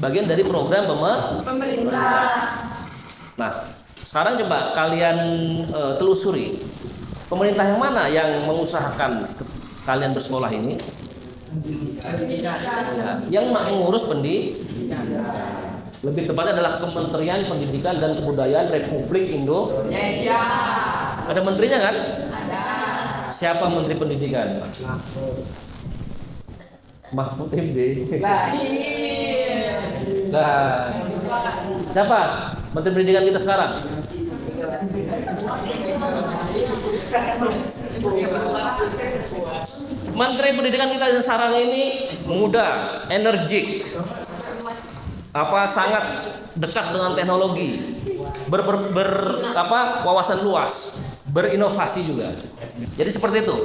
Bagian dari program pemerintah. Nah, sekarang coba kalian telusuri. Pemerintah yang mana yang mengusahakan kalian bersekolah ini? Ya, yang mengurus pendidikan. Lebih tepatnya adalah Kementerian Pendidikan dan Kebudayaan Republik Indonesia. Ada menterinya kan? Ada. Siapa Menteri Pendidikan? Mahfud MD. Nah, siapa Menteri Pendidikan kita sekarang? Menteri Pendidikan kita sekarang ini muda, energik, sangat dekat dengan teknologi, wawasan luas, berinovasi juga. Jadi seperti itu.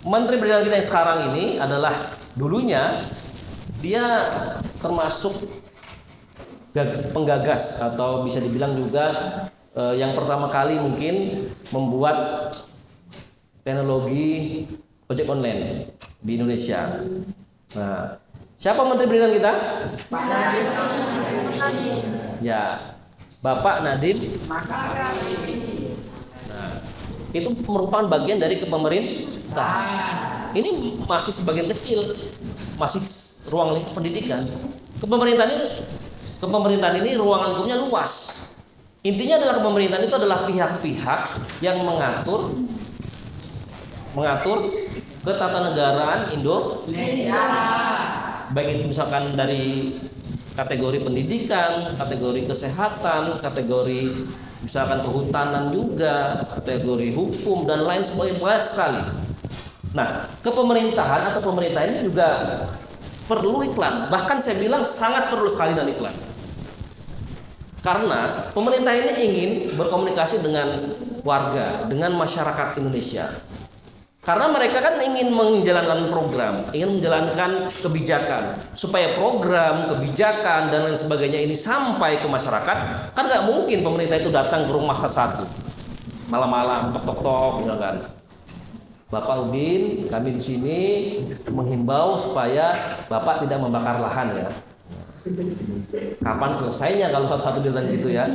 Menteri Pendidikan kita yang sekarang ini adalah dulunya dia termasuk penggagas atau bisa dibilang juga yang pertama kali mungkin membuat teknologi ojek online di Indonesia. Nah, siapa Menteri Pendidikan kita? Pak Nadiem. Ya, Bapak Nadiem. Nah, itu merupakan bagian dari kepemerintahan. Ini masih sebagian kecil, masih ruang lingkup pendidikan. Kepemerintahan ini ruang lingkupnya luas. Intinya adalah kepemerintahan itu adalah pihak-pihak yang mengatur ketatanegaraan Indonesia. Baik itu misalkan dari kategori pendidikan, kategori kesehatan, kategori misalkan kehutanan juga, kategori hukum dan lain sebagainya, banyak sekali. Nah, kepemerintahan atau pemerintah ini juga perlu iklan. Bahkan saya bilang sangat perlu sekali dan iklan. Karena pemerintah ini ingin berkomunikasi dengan warga, dengan masyarakat Indonesia. Karena mereka kan ingin menjalankan program, ingin menjalankan kebijakan, supaya program, kebijakan dan lain sebagainya ini sampai ke masyarakat. Kan nggak mungkin pemerintah itu datang ke rumah satu malam-malam, tok-tok, misalkan. Bapak Udin, kami di sini menghimbau supaya Bapak tidak membakar lahan ya. Kapan selesainya kalau satu-satu datang gitu ya?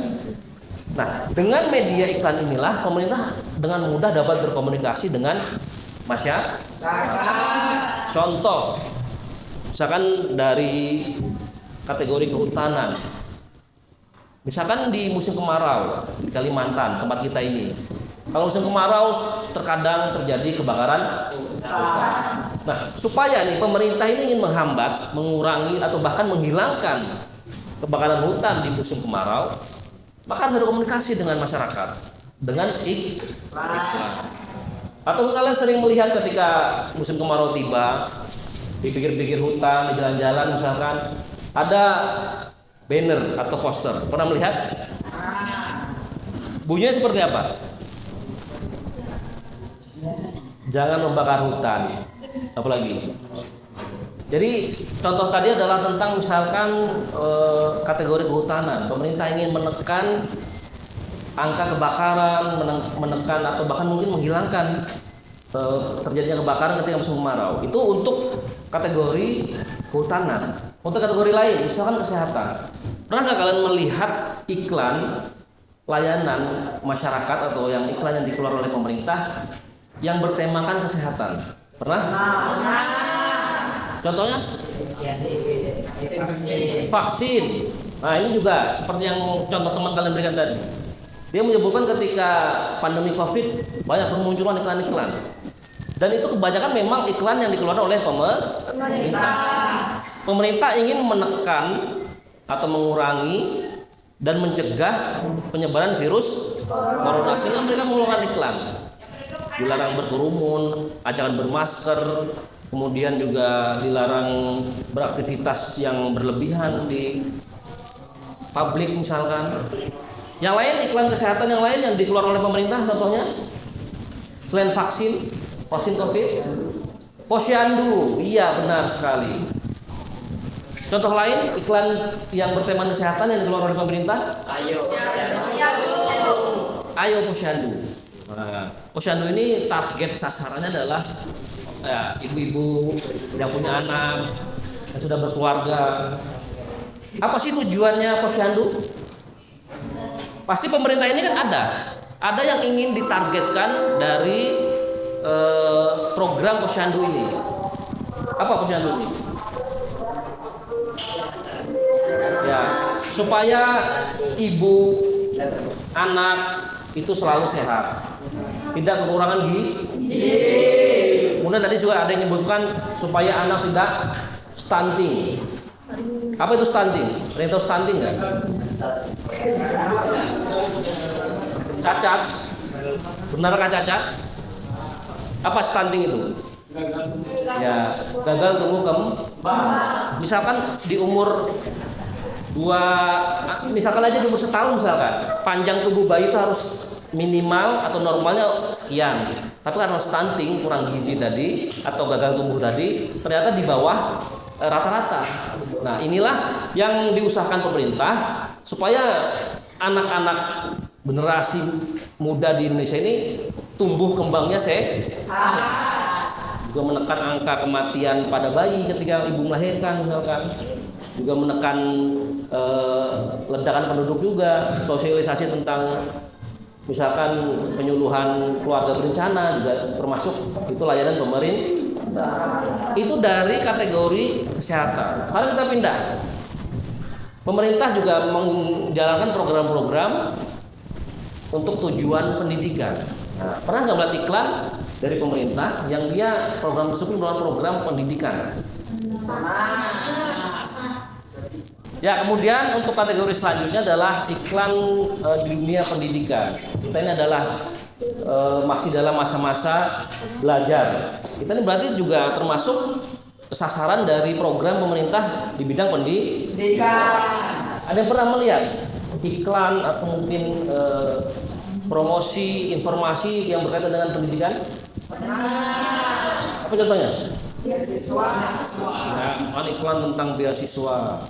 Nah, dengan media iklan inilah pemerintah dengan mudah dapat berkomunikasi dengan masyarakat. Contoh, misalkan dari kategori kehutanan, misalkan di musim kemarau di Kalimantan tempat kita ini, kalau musim kemarau terkadang terjadi kebakaran hutan. Nah, supaya nih pemerintah ini ingin menghambat, mengurangi atau bahkan menghilangkan kebakaran hutan di musim kemarau, maka harus berkomunikasi dengan masyarakat dengan iklan. Atau kalian sering melihat ketika musim kemarau tiba, di pinggir-pinggir hutan, di jalan-jalan misalkan ada banner atau poster. Pernah melihat? Bunyinya seperti apa? Jangan membakar hutan. Apalagi? Jadi contoh tadi adalah tentang misalkan kategori kehutanan. Pemerintah ingin menekan angka kebakaran, menekan atau bahkan mungkin menghilangkan terjadinya kebakaran ketika musim kemarau. Itu untuk kategori kehutanan. Untuk kategori lain, misalkan kesehatan. Pernah nggak kalian melihat iklan layanan masyarakat atau yang iklan yang dikeluarkan oleh pemerintah yang bertemakan kesehatan? Pernah? Contohnya? Vaksin. Nah, ini juga seperti yang contoh teman kalian berikan tadi. Dia menyebutkan ketika pandemi Covid banyak bermunculan iklan-iklan. Dan itu kebanyakan memang iklan yang dikeluarkan oleh pemerintah. Pemerintah ingin menekan atau mengurangi dan mencegah penyebaran virus corona, sehingga mereka mengeluarkan iklan. Dilarang berkerumun, ajakan bermasker, kemudian juga dilarang beraktivitas yang berlebihan di publik misalkan. Yang lain, iklan kesehatan yang lain yang dikeluarkan oleh pemerintah contohnya selain vaksin Covid, posyandu. Iya, benar sekali. Contoh lain iklan yang bertema kesehatan yang dikeluarkan oleh pemerintah, ayo posyandu. Nah, posyandu ini target sasarannya adalah ibu-ibu yang punya anak, yang sudah berkeluarga. Apa sih tujuannya posyandu? Pasti pemerintah ini kan ada yang ingin ditargetkan dari program posyandu ini. Apa posyandu ini? Ya, supaya ibu, anak itu selalu sehat, tidak kekurangan gizi. Kemudian tadi juga ada yang menyebutkan supaya anak tidak stunting. Apa itu stunting? Ada yang tahu stunting nggak? Cacat. Benarkah cacat? Apa stunting itu? Ya, gagal tumbuh kembang. Misalkan di umur misalkan aja di umur setahun misalkan, panjang tubuh bayi itu harus minimal atau normalnya sekian. Tapi karena stunting, kurang gizi tadi atau gagal tumbuh tadi, ternyata di bawah rata-rata. Nah, inilah yang diusahakan pemerintah supaya anak-anak generasi muda di Indonesia ini tumbuh kembangnya sehat. Juga menekan angka kematian pada bayi ketika ibu melahirkan misalkan. Juga menekan ledakan penduduk juga, sosialisasi tentang misalkan penyuluhan keluarga berencana juga termasuk itu layanan pemerintah. Itu dari kategori kesehatan. Sekarang kita pindah. Pemerintah juga menjalankan program-program untuk tujuan pendidikan. Nah, pernah nggak melihat iklan dari pemerintah yang dia program tersebut merupakan program pendidikan? Ya, kemudian untuk kategori selanjutnya adalah iklan di dunia pendidikan. Kita ini adalah masih dalam masa-masa belajar. Kita ini berarti juga termasuk sasaran dari program pemerintah di bidang pendidikan. Ada yang pernah melihat iklan atau mungkin promosi informasi yang berkaitan dengan pendidikan? Apa contohnya? Beasiswa. Nah, misalkan iklan tentang beasiswa.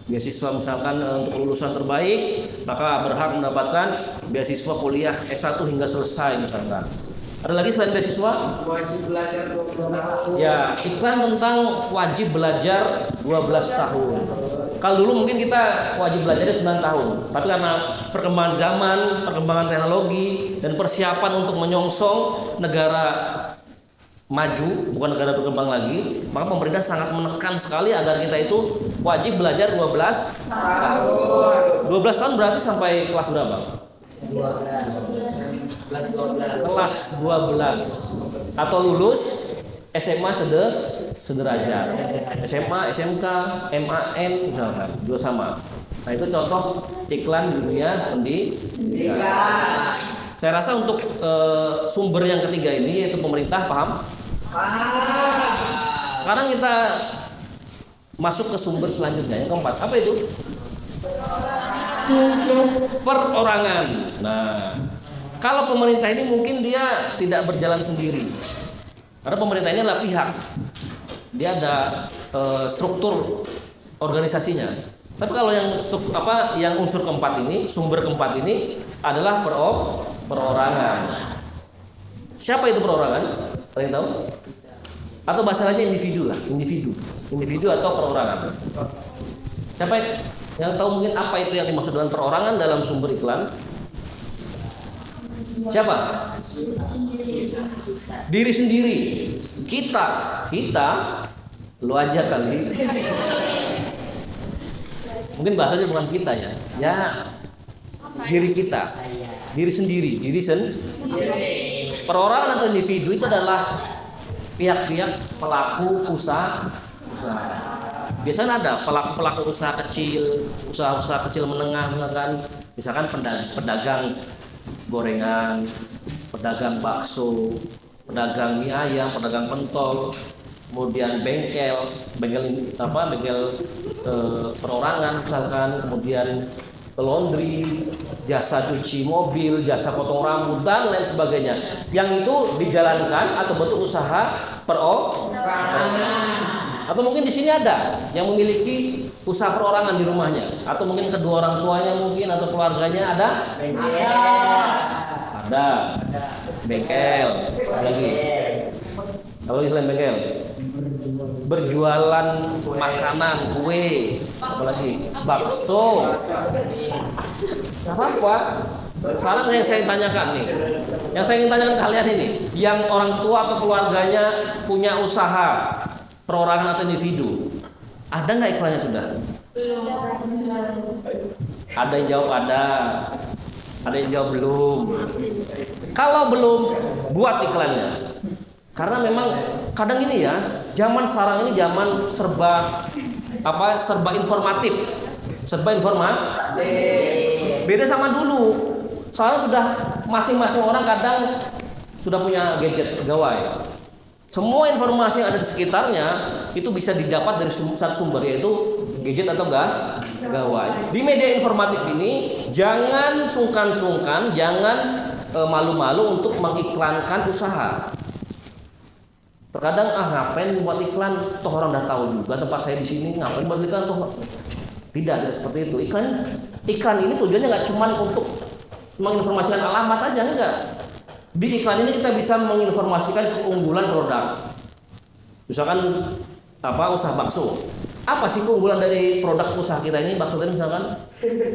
Beasiswa misalkan untuk lulusan terbaik maka berhak mendapatkan beasiswa kuliah S1 hingga selesai misalkan. Ada lagi selain beasiswa? Wajib belajar 12 tahun. Ya, iklan tentang wajib belajar 12 tahun. Kalau dulu mungkin kita wajib belajarnya 9 tahun, tapi karena perkembangan zaman, perkembangan teknologi dan persiapan untuk menyongsong negara maju, bukan negara berkembang lagi, maka pemerintah sangat menekan sekali agar kita itu wajib belajar 12 tahun. 12 tahun berarti sampai kelas berapa? Kelas 12 atau lulus SMA sederajat, SMA, SMK, MAN misalkan, juga sama. Nah, itu contoh iklan di dunia pendidikan. Saya rasa untuk sumber yang ketiga ini yaitu pemerintah, paham? Sekarang kita masuk ke sumber selanjutnya, yang keempat. Apa itu? Perorangan. Nah, kalau pemerintah ini mungkin dia tidak berjalan sendiri, karena pemerintah ini adalah pihak, dia ada struktur organisasinya. Tapi kalau yang unsur keempat ini, sumber keempat ini adalah perorangan. Siapa itu perorangan? Ada yang tahu? Atau bahasa lainnya individu lah, individu atau perorangan. Siapa yang tahu mungkin apa itu yang dimaksud dengan perorangan dalam sumber iklan? Siapa? Diri sendiri. Kita, lu aja kali. Mungkin bahasanya bukan kita ya. Ya, diri kita, diri sendiri, perorangan atau individu itu adalah pihak-pihak pelaku usaha. Biasanya ada pelaku usaha kecil, usaha kecil menengah, misalkan pedagang gorengan, pedagang bakso, pedagang mie ayam, pedagang pentol, kemudian bengkel perorangan misalkan, kemudian laundry, jasa cuci mobil, jasa potong rambut dan lain sebagainya. Yang itu dijalankan atau bentuk usaha perorangan. Atau mungkin di sini ada yang memiliki usaha perorangan di rumahnya, atau mungkin kedua orang tuanya mungkin atau keluarganya ada bengkel lagi. Kalau selain bengkel, berjualan makanan, kue, apalagi bakso. Apa? Sekarang yang saya tanyakan nih, yang saya ingin tanyakan kalian ini, yang orang tua atau keluarganya punya usaha perorangan atau individu, ada nggak iklannya sudah? Ada yang jawab ada yang jawab belum. Kalau belum, buat iklannya. Karena memang kadang ini ya, zaman sekarang ini zaman serba informatif, beda sama dulu. Soalnya sudah masing-masing orang kadang sudah punya gadget gawai. Semua informasi yang ada di sekitarnya itu bisa didapat dari satu sumber, yaitu gadget atau gawai. Di media informatif ini jangan sungkan-sungkan, jangan malu-malu untuk mengiklankan usaha. Terkadang ngapain buat iklan, toh orang udah tahu juga tempat saya di sini, ngapain buat iklan toh. Tidak seperti itu. Iklan ini tujuannya nggak cuma untuk menginformasikan alamat aja, enggak. Di iklan ini kita bisa menginformasikan keunggulan produk. Misalkan usaha bakso. Apa sih keunggulan dari produk usaha kita ini? Bakso tadi misalkan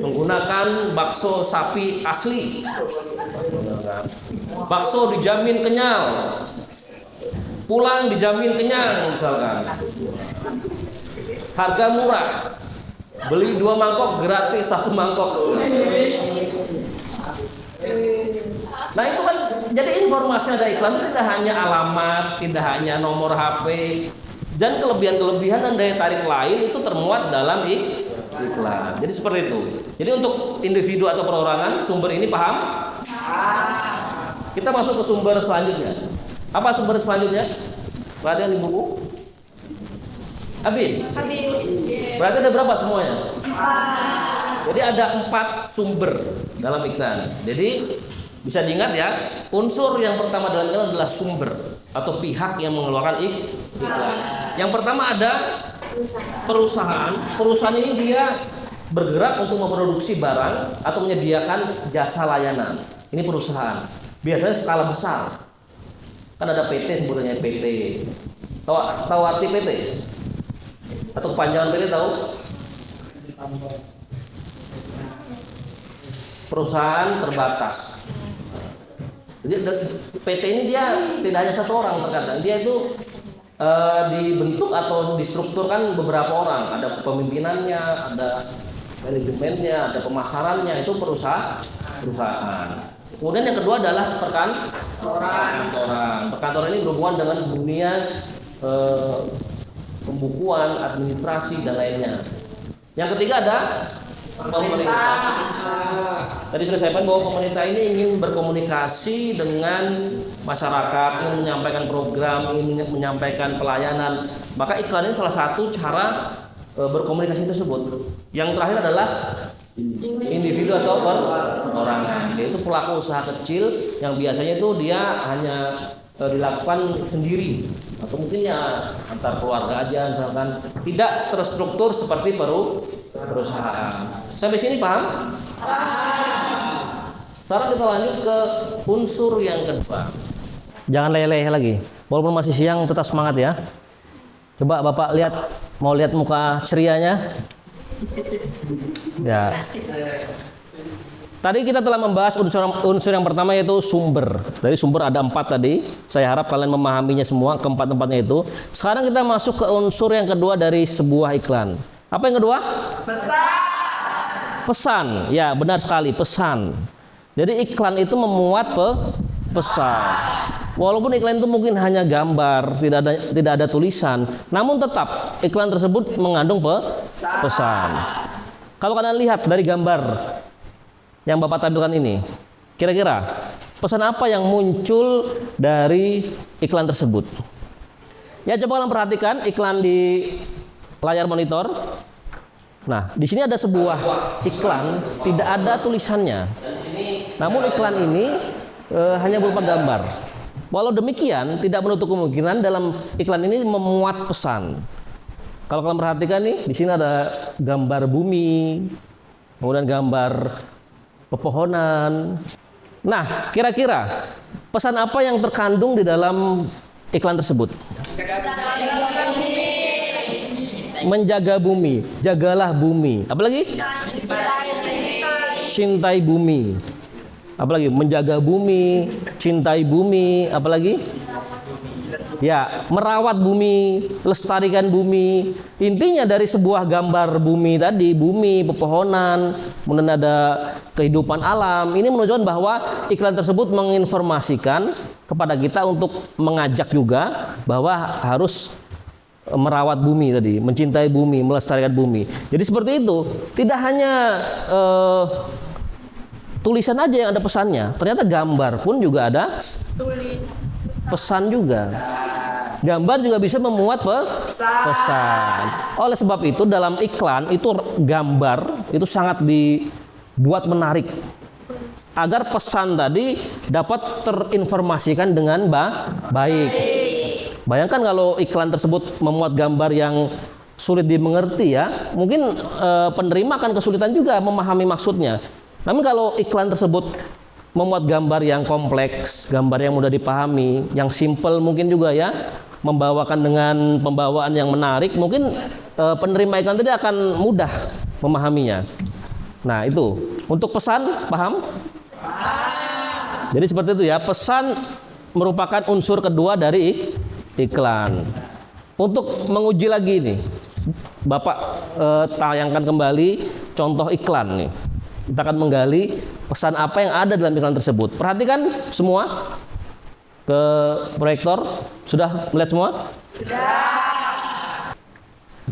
menggunakan bakso sapi asli. Bakso dijamin kenyal. Pulang dijamin kenyang misalkan. Harga murah. Beli 2 mangkok gratis 1 mangkok. Nah itu kan jadi informasi ada iklan itu tidak hanya alamat, tidak hanya nomor HP, dan kelebihan-kelebihan dan daya tarik lain itu termuat dalam iklan. Jadi seperti itu. Jadi untuk individu atau perorangan sumber ini paham? Kita masuk ke sumber selanjutnya. Apa sumber selanjutnya? Perhatian di buku. Habis. Berarti ada berapa semuanya? Jadi ada 4 sumber dalam iklan. Jadi bisa diingat ya, unsur yang pertama dalam iklan adalah sumber atau pihak yang mengeluarkan iklan. Yang pertama ada perusahaan. Perusahaan ini dia bergerak untuk memproduksi barang atau menyediakan jasa layanan. Ini perusahaan. Biasanya skala besar. Kan ada PT sebutannya PT. Tahu arti PT? Atau kepanjangan PT tahu? Perusahaan terbatas. Jadi PT ini dia tidak hanya satu orang terkadang, dia itu dibentuk atau distrukturkan beberapa orang. Ada pemimpinannya, ada manajemennya, ada pemasarannya, itu perusahaan. Kemudian yang kedua adalah perkantoran. Perkantoran ini berhubungan dengan dunia pembukuan, administrasi dan lainnya. Yang ketiga ada pemerintah. Tadi sudah saya sampaikan bahwa pemerintah ini ingin berkomunikasi dengan masyarakat, ingin menyampaikan program, ingin menyampaikan pelayanan. Maka iklan ini salah satu cara berkomunikasi tersebut. Yang terakhir adalah individu atau perorangan, yaitu pelaku usaha kecil yang biasanya itu dia hanya dilakukan sendiri atau mungkin ya antar keluarga aja misalkan, tidak terstruktur seperti perusahaan. Sampai sini paham? Sekarang kita lanjut ke unsur yang kedua. Jangan leleh lagi, walaupun masih siang tetap semangat ya. Coba Bapak mau lihat muka cerianya. Ya. Tadi kita telah membahas unsur yang pertama yaitu sumber. Dari sumber ada 4 tadi. Saya harap kalian memahaminya semua, keempat-empatnya itu. Sekarang kita masuk ke unsur yang kedua dari sebuah iklan. Apa yang kedua? Pesan. Ya, benar sekali, pesan. Jadi iklan itu memuat pesan. Walaupun iklan itu mungkin hanya gambar, tidak ada tulisan, namun tetap iklan tersebut mengandung pesan. Kalau kalian lihat dari gambar yang Bapak tampilkan ini, kira-kira pesan apa yang muncul dari iklan tersebut? Ya, coba kalian perhatikan iklan di layar monitor. Nah, di sini ada sebuah iklan, tidak ada tulisannya. Namun iklan ini hanya berupa gambar. Walau demikian, tidak menutup kemungkinan dalam iklan ini memuat pesan. Kalau kalian perhatikan nih, di sini ada gambar bumi, kemudian gambar pepohonan. Nah, kira-kira pesan apa yang terkandung di dalam iklan tersebut? Menjaga bumi, jagalah bumi. Apalagi? Cintai bumi. Apalagi? Menjaga bumi, cintai bumi. Apalagi? Ya, merawat bumi, lestarikan bumi. Intinya dari sebuah gambar bumi tadi, bumi, pepohonan, kemudian ada kehidupan alam. Ini menunjukkan bahwa iklan tersebut menginformasikan kepada kita untuk mengajak juga bahwa harus merawat bumi tadi, mencintai bumi, melestarikan bumi. Jadi seperti itu. Tidak hanya tulisan aja yang ada pesannya, ternyata gambar pun juga ada pesan juga. Gambar juga bisa memuat pesan. Oleh sebab itu dalam iklan itu gambar itu sangat dibuat menarik agar pesan tadi dapat terinformasikan dengan baik. Bayangkan kalau iklan tersebut memuat gambar yang sulit dimengerti ya, mungkin penerima akan kesulitan juga memahami maksudnya. Namun kalau iklan tersebut memuat gambar yang kompleks, gambar yang mudah dipahami, yang simple mungkin juga ya, membawakan dengan pembawaan yang menarik, mungkin penerima iklan tadi akan mudah memahaminya. Nah itu, untuk pesan, paham? Jadi seperti itu ya, pesan merupakan unsur kedua dari iklan. Untuk menguji lagi nih, Bapak tayangkan kembali contoh iklan nih. Kita akan menggali pesan apa yang ada dalam iklan tersebut. Perhatikan semua ke proyektor. Sudah melihat semua? Sudah.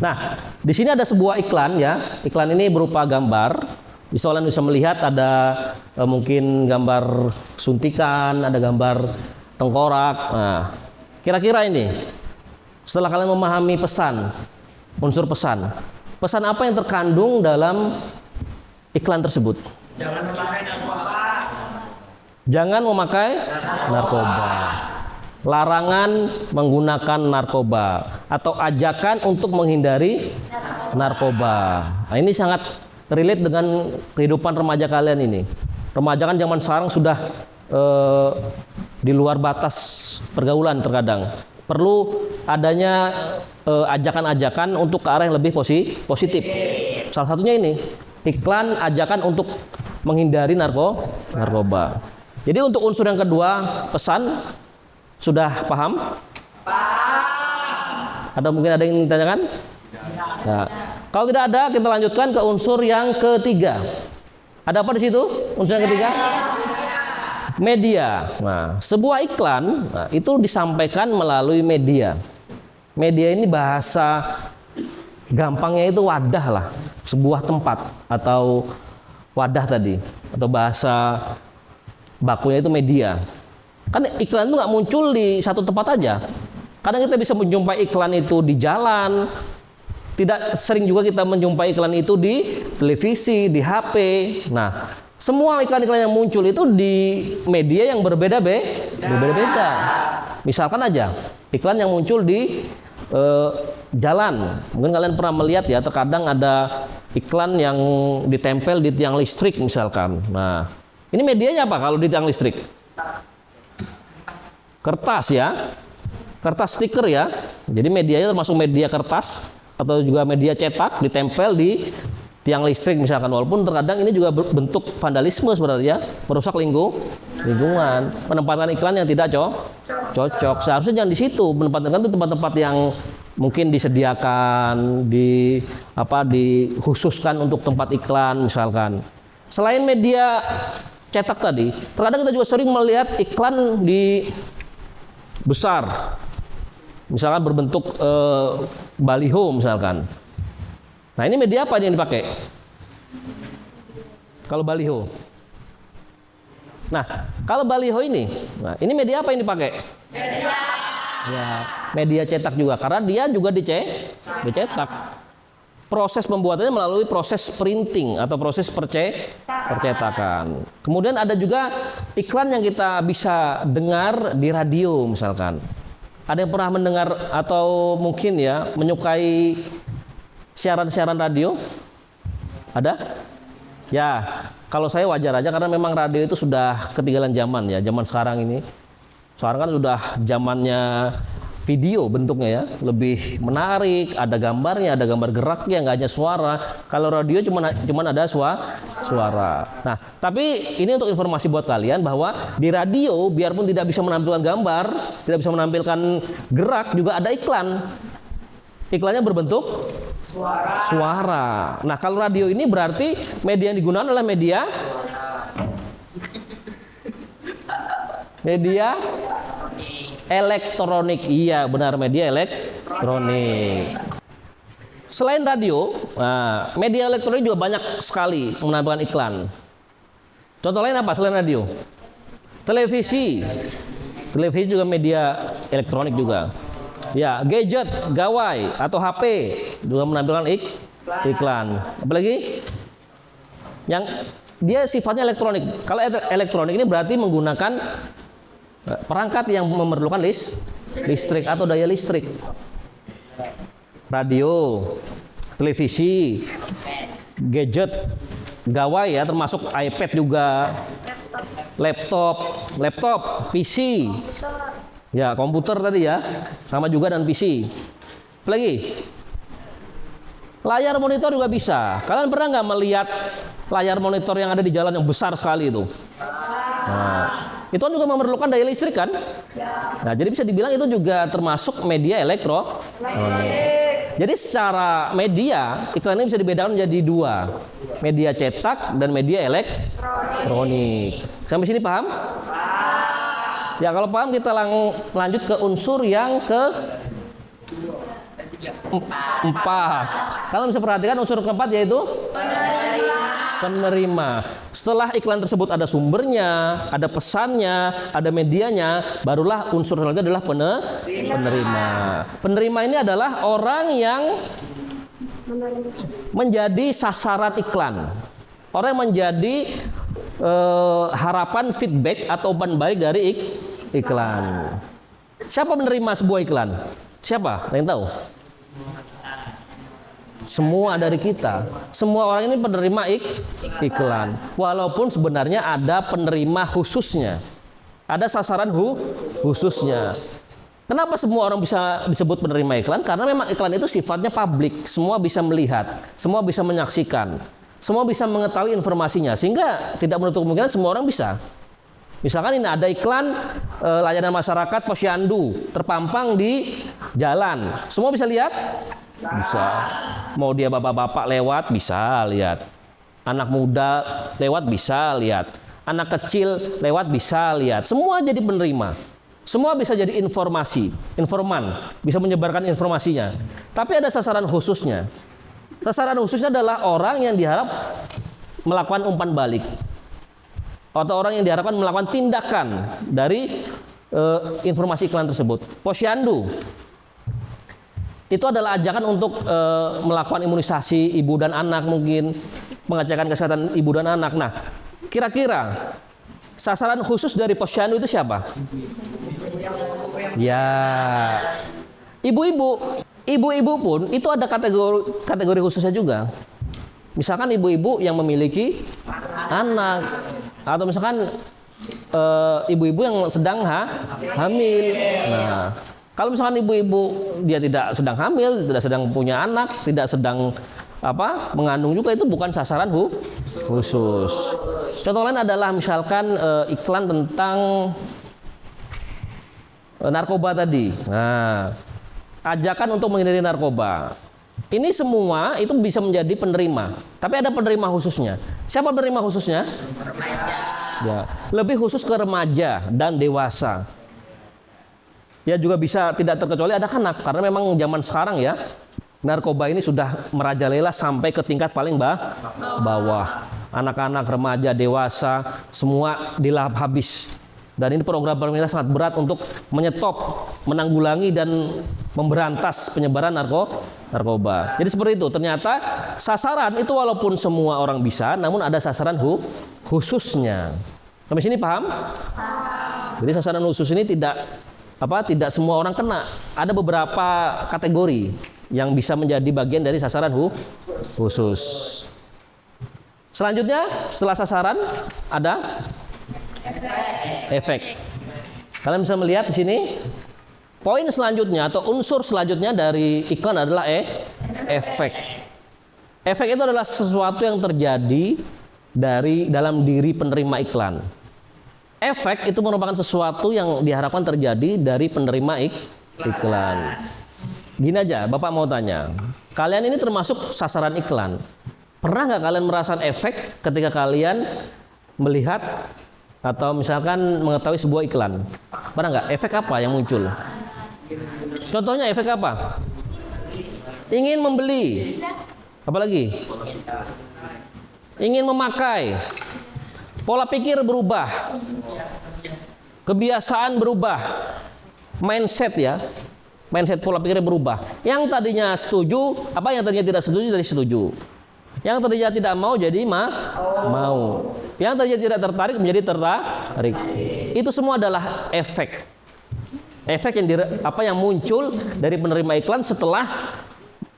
Nah, di sini ada sebuah iklan ya. Iklan ini berupa gambar. Kalian bisa melihat ada mungkin gambar suntikan, ada gambar tengkorak. Nah, kira-kira ini setelah kalian memahami pesan, unsur pesan, pesan apa yang terkandung dalam iklan tersebut? Jangan memakai narkoba. Larangan menggunakan narkoba atau ajakan untuk menghindari narkoba. Nah, ini sangat relate dengan kehidupan remaja kalian ini. Remaja kan zaman sekarang sudah di luar batas pergaulan terkadang. Perlu adanya ajakan-ajakan untuk ke arah yang lebih positif. Salah satunya ini, iklan ajakan untuk menghindari narkoba. Jadi untuk unsur yang kedua, pesan, sudah paham? Ada mungkin ada yang ditanyakan? Nah, kalau tidak ada, kita lanjutkan ke unsur yang ketiga. Ada apa di situ? Unsur yang ketiga? Media. Nah, sebuah iklan itu disampaikan melalui media. Media ini bahasa gampangnya itu wadah lah, sebuah tempat atau wadah tadi, atau bahasa bakunya itu media. Kan iklan itu nggak muncul di satu tempat aja. Kadang kita bisa menjumpai iklan itu di jalan. Tidak sering juga kita menjumpai iklan itu di televisi, di HP. Nah, semua iklan-iklan yang muncul itu di media yang berbeda-beda. Misalkan aja iklan yang muncul di jalan. Mungkin kalian pernah melihat ya, terkadang ada iklan yang ditempel di tiang listrik misalkan. Nah, ini medianya apa kalau di tiang listrik? Kertas ya. Kertas stiker ya. Jadi medianya termasuk media kertas atau juga media cetak, ditempel di tiang listrik misalkan, walaupun terkadang ini juga bentuk vandalisme sebenarnya, merusak lingkungan, penempatan iklan yang tidak cocok. Seharusnya jangan di situ, penempatan iklan itu tempat-tempat yang mungkin disediakan, dikhususkan untuk tempat iklan misalkan. Selain media cetak tadi, terkadang kita juga sering melihat iklan di besar, misalkan berbentuk baliho misalkan. Nah, ini media apa yang dipakai? Kalau baliho. Nah, kalau baliho ini media apa yang dipakai? Media cetak juga, karena dia juga dicetak. Proses pembuatannya melalui proses printing atau proses percetakan. Kemudian ada juga iklan yang kita bisa dengar di radio misalkan. Ada yang pernah mendengar atau mungkin ya menyukai siaran-siaran radio? Ada? Ya, kalau saya wajar aja karena memang radio itu sudah ketinggalan zaman ya, zaman sekarang ini. Sekarang kan sudah zamannya video bentuknya ya, lebih menarik, ada gambarnya, ada gambar geraknya, nggak hanya suara. Kalau radio cuma ada suara. Nah, tapi ini untuk informasi buat kalian bahwa di radio biarpun tidak bisa menampilkan gambar, tidak bisa menampilkan gerak, juga ada iklan. Iklannya berbentuk suara. Nah, kalau radio ini berarti media yang digunakan adalah media elektronik. Iya, benar, media elektronik. Selain radio, media elektronik juga banyak sekali menampilkan iklan. Contoh lain apa selain radio? Televisi. Televisi juga media elektronik juga. Ya, gadget, gawai atau HP juga menampilkan iklan. Apalagi yang dia sifatnya elektronik. Kalau elektronik ini berarti menggunakan perangkat yang memerlukan listrik atau daya listrik. Radio, televisi, gadget, gawai ya, termasuk iPad juga, laptop, PC. Ya, komputer tadi ya, sama juga dan PC. Apalagi? Layar monitor juga bisa. Kalian pernah nggak melihat layar monitor yang ada di jalan yang besar sekali itu? Nah, itu kan juga memerlukan daya listrik kan? Nah, jadi bisa dibilang itu juga termasuk media elektronik. Jadi secara media, iklan ini bisa dibedakan menjadi dua. Media cetak dan media elektronik. Sampai sini paham? Ya, kalau paham kita lanjut ke unsur yang keempat. Kalau bisa perhatikan unsur keempat yaitu penerima. Setelah iklan tersebut ada sumbernya, ada pesannya, ada medianya, barulah unsur selanjutnya adalah penerima. Penerima ini adalah orang yang menjadi sasaran iklan. Orang yang menjadi harapan feedback atau umpan balik dari iklan. Siapa menerima sebuah iklan? Siapa? Ada yang tahu? Semua dari kita. Semua orang ini penerima iklan. Walaupun sebenarnya ada penerima khususnya. Ada sasaran khususnya. Kenapa semua orang bisa disebut penerima iklan? Karena memang iklan itu sifatnya publik. Semua bisa melihat, semua bisa menyaksikan. Semua bisa mengetahui informasinya, sehingga tidak menutup kemungkinan semua orang bisa. Misalkan ini ada iklan layanan masyarakat Posyandu terpampang di jalan. Semua bisa lihat? Bisa. Mau dia bapak-bapak lewat bisa lihat. Anak muda lewat bisa lihat. Anak kecil lewat bisa lihat. Semua jadi penerima. Semua bisa jadi informan, bisa menyebarkan informasinya. Tapi ada sasaran khususnya. Sasaran khususnya adalah orang yang diharap melakukan umpan balik. Atau orang yang diharapkan melakukan tindakan dari informasi iklan tersebut. Posyandu itu adalah ajakan untuk melakukan imunisasi ibu dan anak, mungkin pengecekan kesehatan ibu dan anak. Nah, kira-kira sasaran khusus dari posyandu itu siapa? Ya, ibu-ibu. Ibu-ibu pun itu ada kategori khususnya juga. Misalkan ibu-ibu yang memiliki anak, atau misalkan ibu-ibu yang sedang hamil. Nah, kalau misalkan ibu-ibu dia tidak sedang hamil, tidak sedang punya anak, tidak sedang mengandung juga itu bukan sasaran khusus. Contoh lain adalah misalkan iklan tentang narkoba tadi. Nah, ajakan untuk menghindari narkoba. Ini semua itu bisa menjadi penerima. Tapi ada penerima khususnya. Siapa penerima khususnya? Remaja. Ya, lebih khusus ke remaja dan dewasa. Ya juga bisa tidak terkecuali anak-anak karena memang zaman sekarang ya narkoba ini sudah merajalela sampai ke tingkat paling bawah. Anak-anak, remaja, dewasa, semua dilahap habis. Dan ini program pemerintah sangat berat untuk menyetop, menanggulangi dan memberantas penyebaran narkoba. Jadi seperti itu. Ternyata sasaran itu walaupun semua orang bisa, namun ada sasaran khususnya. Sampai sini paham? Jadi sasaran khusus ini tidak semua orang kena. Ada beberapa kategori yang bisa menjadi bagian dari sasaran khusus. Selanjutnya setelah sasaran ada efek. Kalian bisa melihat di sini poin selanjutnya atau unsur selanjutnya dari iklan adalah efek. Efek itu adalah sesuatu yang terjadi dalam diri penerima iklan. Efek itu merupakan sesuatu yang diharapkan terjadi dari penerima iklan. Gini aja, Bapak mau tanya, kalian ini termasuk sasaran iklan. Pernah nggak kalian merasakan efek ketika kalian melihat atau misalkan mengetahui sebuah iklan? Pernah nggak? Efek apa yang muncul? Contohnya efek apa? Ingin membeli. Apalagi? Ingin memakai. Pola pikir berubah. Kebiasaan berubah. Mindset ya. Mindset pola pikirnya berubah. Yang tadinya setuju, yang tadinya tidak setuju jadi setuju. Yang tadinya tidak mau jadi mau. Yang tadinya tidak tertarik menjadi tertarik. Itu semua adalah efek. Efek yang muncul dari penerima iklan setelah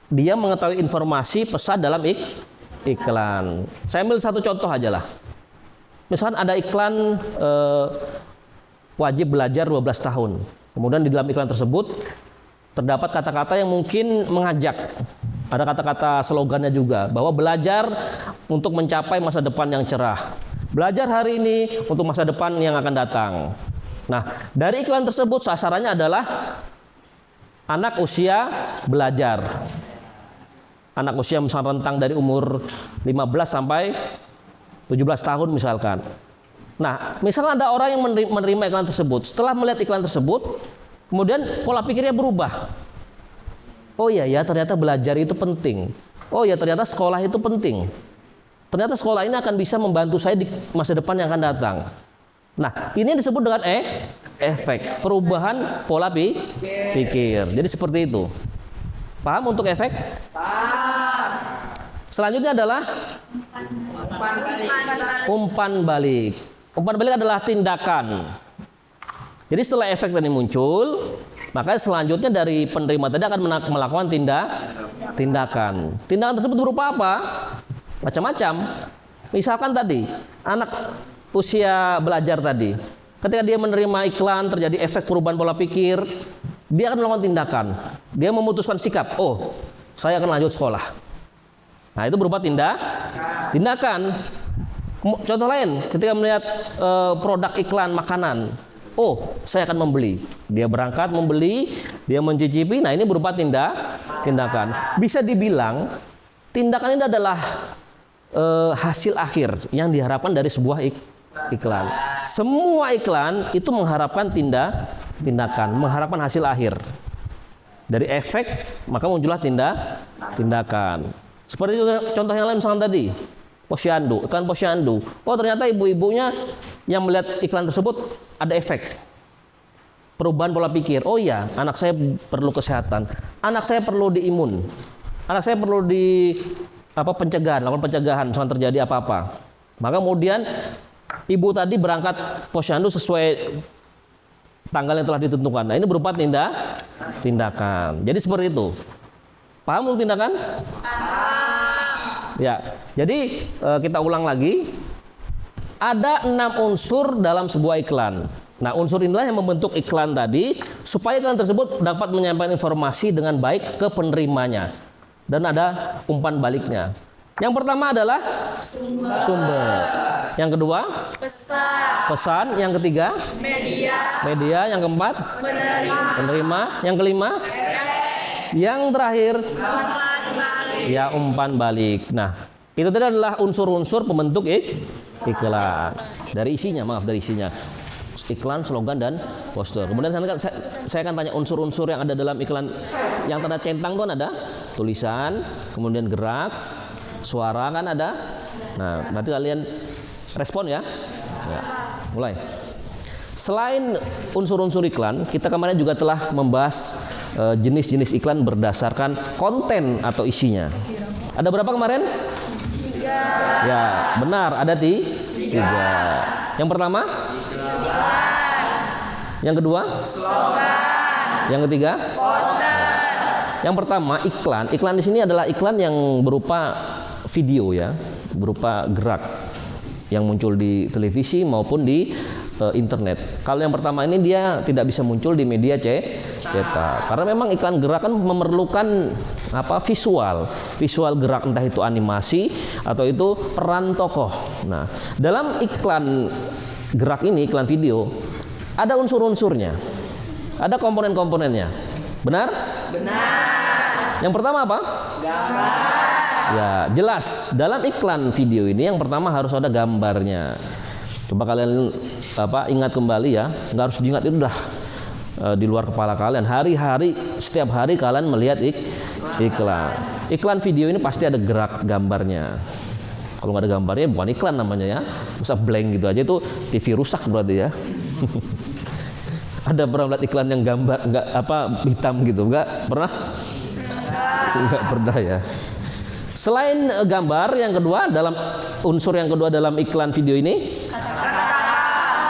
dia mengetahui informasi pesan dalam iklan. Saya ambil satu contoh aja lah. Misalkan ada iklan wajib belajar 12 tahun. Kemudian di dalam iklan tersebut terdapat kata-kata yang mungkin mengajak. Ada kata-kata slogannya juga, bahwa belajar untuk mencapai masa depan yang cerah. Belajar hari ini untuk masa depan yang akan datang. Nah, dari iklan tersebut sasarannya adalah anak usia belajar. Anak usia misalnya rentang dari umur 15 sampai 17 tahun misalkan. Nah, misalnya ada orang yang menerima iklan tersebut. Setelah melihat iklan tersebut, kemudian pola pikirnya berubah. Oh iya ya, ternyata belajar itu penting. Oh ya, ternyata sekolah itu penting. Ternyata sekolah ini akan bisa membantu saya di masa depan yang akan datang. Nah, ini disebut dengan efek. Perubahan pola pikir. Jadi seperti itu. Paham untuk efek? Paham. Selanjutnya adalah umpan balik. Umpan balik adalah tindakan. Jadi setelah efek tadi muncul, maka selanjutnya dari penerima tadi akan melakukan tindakan. Tindakan tersebut berupa apa? Macam-macam. Misalkan tadi, anak usia belajar tadi, ketika dia menerima iklan, terjadi efek perubahan pola pikir, dia akan melakukan tindakan. Dia memutuskan sikap, oh, saya akan lanjut sekolah. Nah, itu berupa tindakan. Contoh lain, ketika melihat produk iklan makanan, oh, saya akan membeli. Dia berangkat membeli, dia mencicipi. Nah, ini berupa tindakan. Bisa dibilang tindakan ini adalah hasil akhir yang diharapkan dari sebuah iklan. Semua iklan itu mengharapkan tindakan, mengharapkan hasil akhir. Dari efek maka muncullah tindakan. Seperti itu, contoh yang lain misalkan tadi, posyandu, iklan posyandu. Oh, ternyata ibu-ibunya yang melihat iklan tersebut ada efek perubahan pola pikir. Oh iya, anak saya perlu kesehatan, anak saya perlu diimun, anak saya perlu lakukan pencegahan misalkan terjadi apa-apa. Maka kemudian ibu tadi berangkat posyandu sesuai tanggal yang telah ditentukan. Nah, ini berupa tindakan. Jadi seperti itu. Paham untuk tindakan? Ya, jadi kita ulang lagi. Ada 6 unsur dalam sebuah iklan. Nah, unsur inilah yang membentuk iklan tadi supaya iklan tersebut dapat menyampaikan informasi dengan baik ke penerimanya. dan ada umpan baliknya. Yang pertama adalah sumber. Yang kedua pesan. Yang ketiga media. Yang keempat penerima. Yang kelima yang terakhir ya umpan balik. Nah, itu tadi adalah unsur-unsur pembentuk iklan. Dari isinya, iklan, slogan, dan poster. Kemudian saya akan tanya unsur-unsur yang ada dalam iklan. Yang tanda centang itu kan ada tulisan, kemudian gerak, suara kan ada. Nah, nanti kalian respon ya. Mulai. Selain unsur-unsur iklan, kita kemarin juga telah membahas jenis-jenis iklan berdasarkan konten atau isinya. Ada berapa kemarin? 3. Ya, benar, ada 3. Yang pertama? Yang kedua? Slogan. Yang ketiga? Poster. Yang pertama iklan. Iklan di sini adalah iklan yang berupa video ya, berupa gerak yang muncul di televisi maupun di internet. Kalau yang pertama ini dia tidak bisa muncul di media cetak karena memang iklan gerak kan memerlukan visual gerak, entah itu animasi atau itu peran tokoh. Nah, dalam iklan gerak ini, iklan video, ada unsur-unsurnya, ada komponen-komponennya. Benar? Yang pertama apa? Gambar. Ya, jelas. Dalam iklan video ini yang pertama harus ada gambarnya. Coba kalian ingat kembali ya, nggak harus diingat, itu udah di luar kepala kalian. Setiap hari kalian melihat iklan. Iklan video ini pasti ada gerak gambarnya. Kalau nggak ada gambarnya bukan iklan namanya ya. Masa blank gitu aja itu TV rusak berarti ya. Ada pernah lihat iklan yang gambar hitam gitu? Nggak pernah? Nggak pernah ya. Selain gambar, yang kedua dalam unsur yang kedua dalam iklan video ini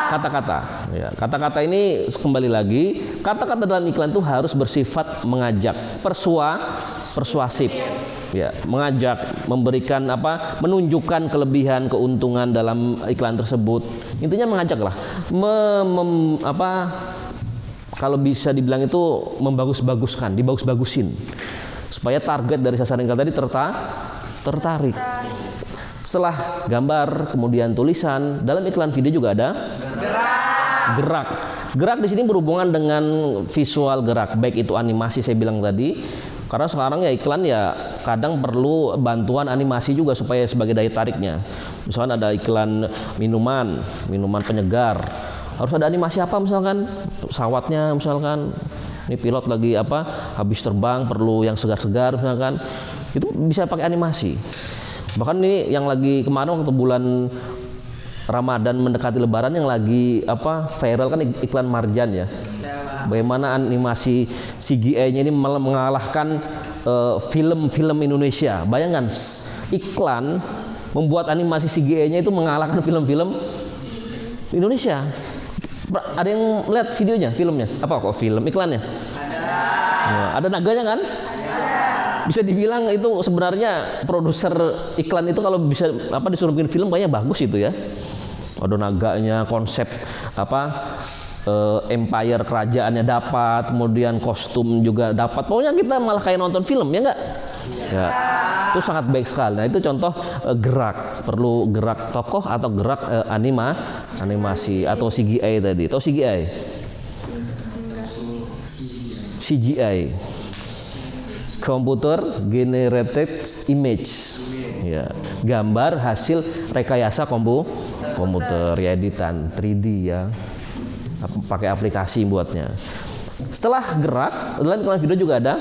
kata-kata. Ya, kata-kata ini kembali lagi, kata-kata dalam iklan itu harus bersifat mengajak, persuasif. Ya, mengajak, memberikan menunjukkan kelebihan, keuntungan dalam iklan tersebut. Intinya mengajak lah. Kalau bisa dibilang itu membagus-baguskan, dibagus-bagusin. Supaya target dari sasaran iklan tadi tertarik. Setelah gambar, kemudian tulisan, dalam iklan video juga ada gerak. Gerak di sini berhubungan dengan visual gerak, baik itu animasi saya bilang tadi. Karena sekarang ya iklan ya kadang perlu bantuan animasi juga supaya sebagai daya tariknya. Misalkan ada iklan minuman penyegar, harus ada animasi misalkan pesawatnya, misalkan ini pilot lagi habis terbang perlu yang segar-segar misalkan, itu bisa pakai animasi. Bahkan ini yang lagi kemarin waktu bulan Ramadan mendekati Lebaran yang lagi viral kan iklan Marjan ya. Bagaimana animasi CGI-nya ini mengalahkan film-film Indonesia. Bayangkan iklan membuat animasi CGI-nya itu mengalahkan film-film Indonesia. Ada yang melihat videonya, filmnya? Film iklannya? Ada naganya kan? Bisa dibilang itu sebenarnya produser iklan itu kalau bisa disuruh bikin film kayaknya bagus itu ya. Ada naganya, konsep empire kerajaannya dapat, kemudian kostum juga dapat. Pokoknya kita malah kayak nonton film ya enggak? Ya. Itu sangat baik sekali. Nah, itu contoh gerak, perlu gerak tokoh atau gerak animasi atau CGI tadi. Atau CGI. Computer Generated Image. Ya, gambar hasil rekayasa komputer ya, editan 3D ya. Pakai aplikasi buatnya. Setelah gerak, dalam iklan video juga ada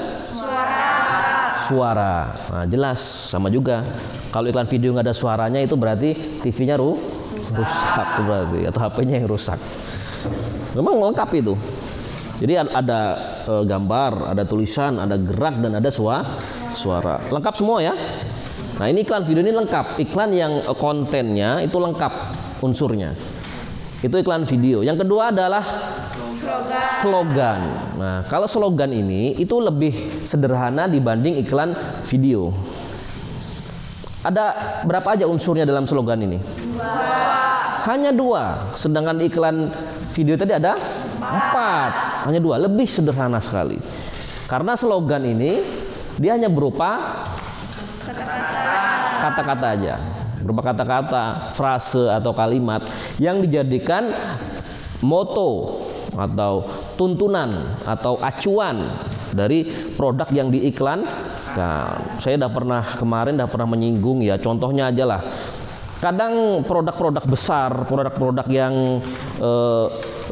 suara. Nah, jelas sama juga. Kalau iklan video nggak ada suaranya itu berarti TV-nya rusak berarti, atau HP-nya yang rusak. Memang lengkap itu. Jadi ada gambar, ada tulisan, ada gerak, dan ada suara. Lengkap semua ya. Nah, ini iklan video ini lengkap. Iklan yang kontennya itu lengkap unsurnya. Itu iklan video. Yang kedua adalah slogan. Nah, kalau slogan ini itu lebih sederhana dibanding iklan video. Ada berapa aja unsurnya dalam slogan ini? Hanya 2. Sedangkan iklan video tadi ada 4. Hanya 2. Lebih sederhana sekali. Karena slogan ini Dia hanya berupa kata-kata aja, berupa kata-kata, frase atau kalimat yang dijadikan moto atau tuntunan atau acuan dari produk yang diiklankan. Saya kemarin pernah menyinggung ya, contohnya aja lah. Kadang produk-produk besar, produk-produk yang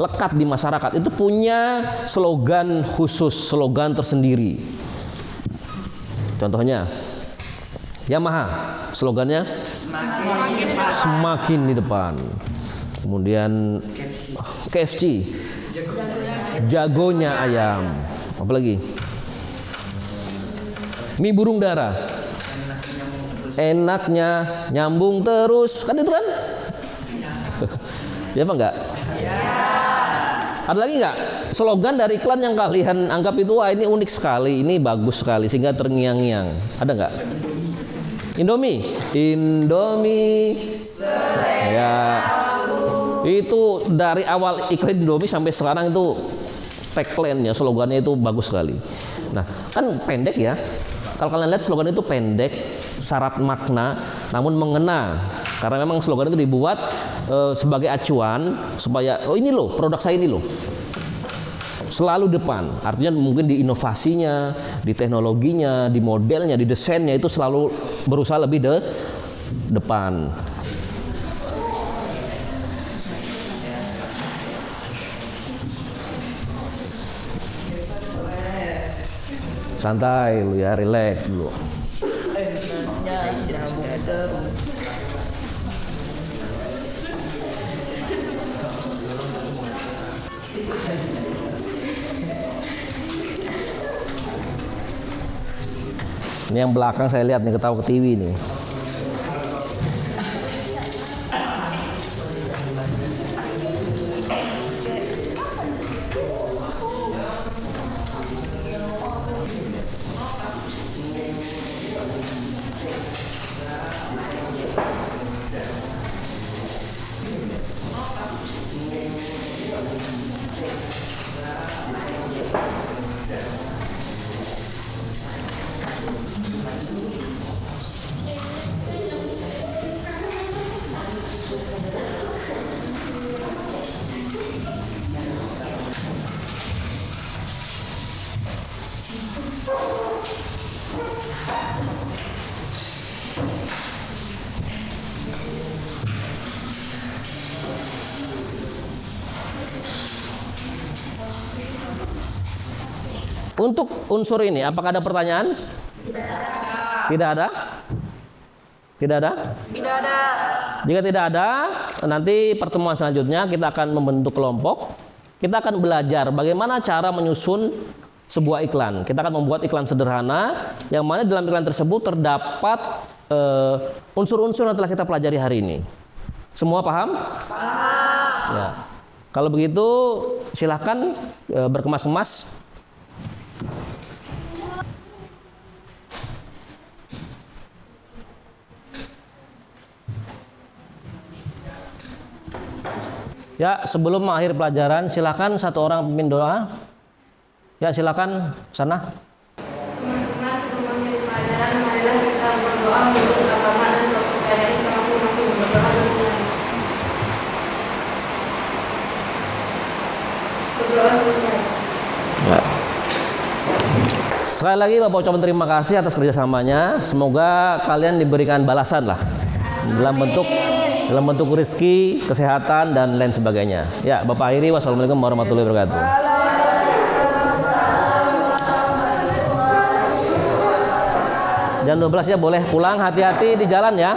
lekat di masyarakat itu punya slogan khusus, slogan tersendiri. Contohnya Yamaha, slogannya semakin di depan. Kemudian KFC, jagonya ayam. Apa lagi? Mie burung dara, enaknya nyambung terus, kan itu kan? Ya apa enggak? Ada lagi enggak slogan dari iklan yang kalian anggap itu wah ini unik sekali, ini bagus sekali sehingga terngiang-ngiang? Ada enggak? Indomie, ya itu dari awal iklan Indomie sampai sekarang itu tagline-nya, slogannya itu bagus sekali. Nah kan pendek ya. Kalau kalian lihat slogan itu pendek, syarat makna, namun mengena. Karena memang slogan itu dibuat sebagai acuan supaya oh ini loh produk saya ini loh selalu depan. Artinya mungkin di inovasinya, di teknologinya, di modelnya, di desainnya itu selalu berusaha lebih depan. Santai lu ya, relax dulu. Ini yang belakang saya lihat nih ketawa ke TV nih. Untuk unsur ini, apakah ada pertanyaan? Tidak ada? Tidak ada? Tidak ada. Jika tidak ada, nanti pertemuan selanjutnya kita akan membentuk kelompok. Kita akan belajar bagaimana cara menyusun sebuah iklan. Kita akan membuat iklan sederhana, yang mana dalam iklan tersebut terdapat unsur-unsur yang telah kita pelajari hari ini. Semua paham? Paham. Ya. Kalau begitu, silahkan berkemas-kemas. Ya, sebelum mengakhiri pelajaran, silakan satu orang pimpin doa. Ya, silakan sana. Teman-teman, sebelum mengakhiri pelajaran, marilah kita berdoa menurut agama dan kepercayaan kita masing-masing. Berdoa dengan berdoa selesai. Ya. Sekali lagi Bapak ucapkan terima kasih atas kerjasamanya. Semoga kalian diberikan balasan lah dalam bentuk rezeki, kesehatan dan lain sebagainya. Ya, Bapak akhiri. Wassalamualaikum warahmatullahi wabarakatuh. Jam 12 ya boleh pulang, hati-hati di jalan ya.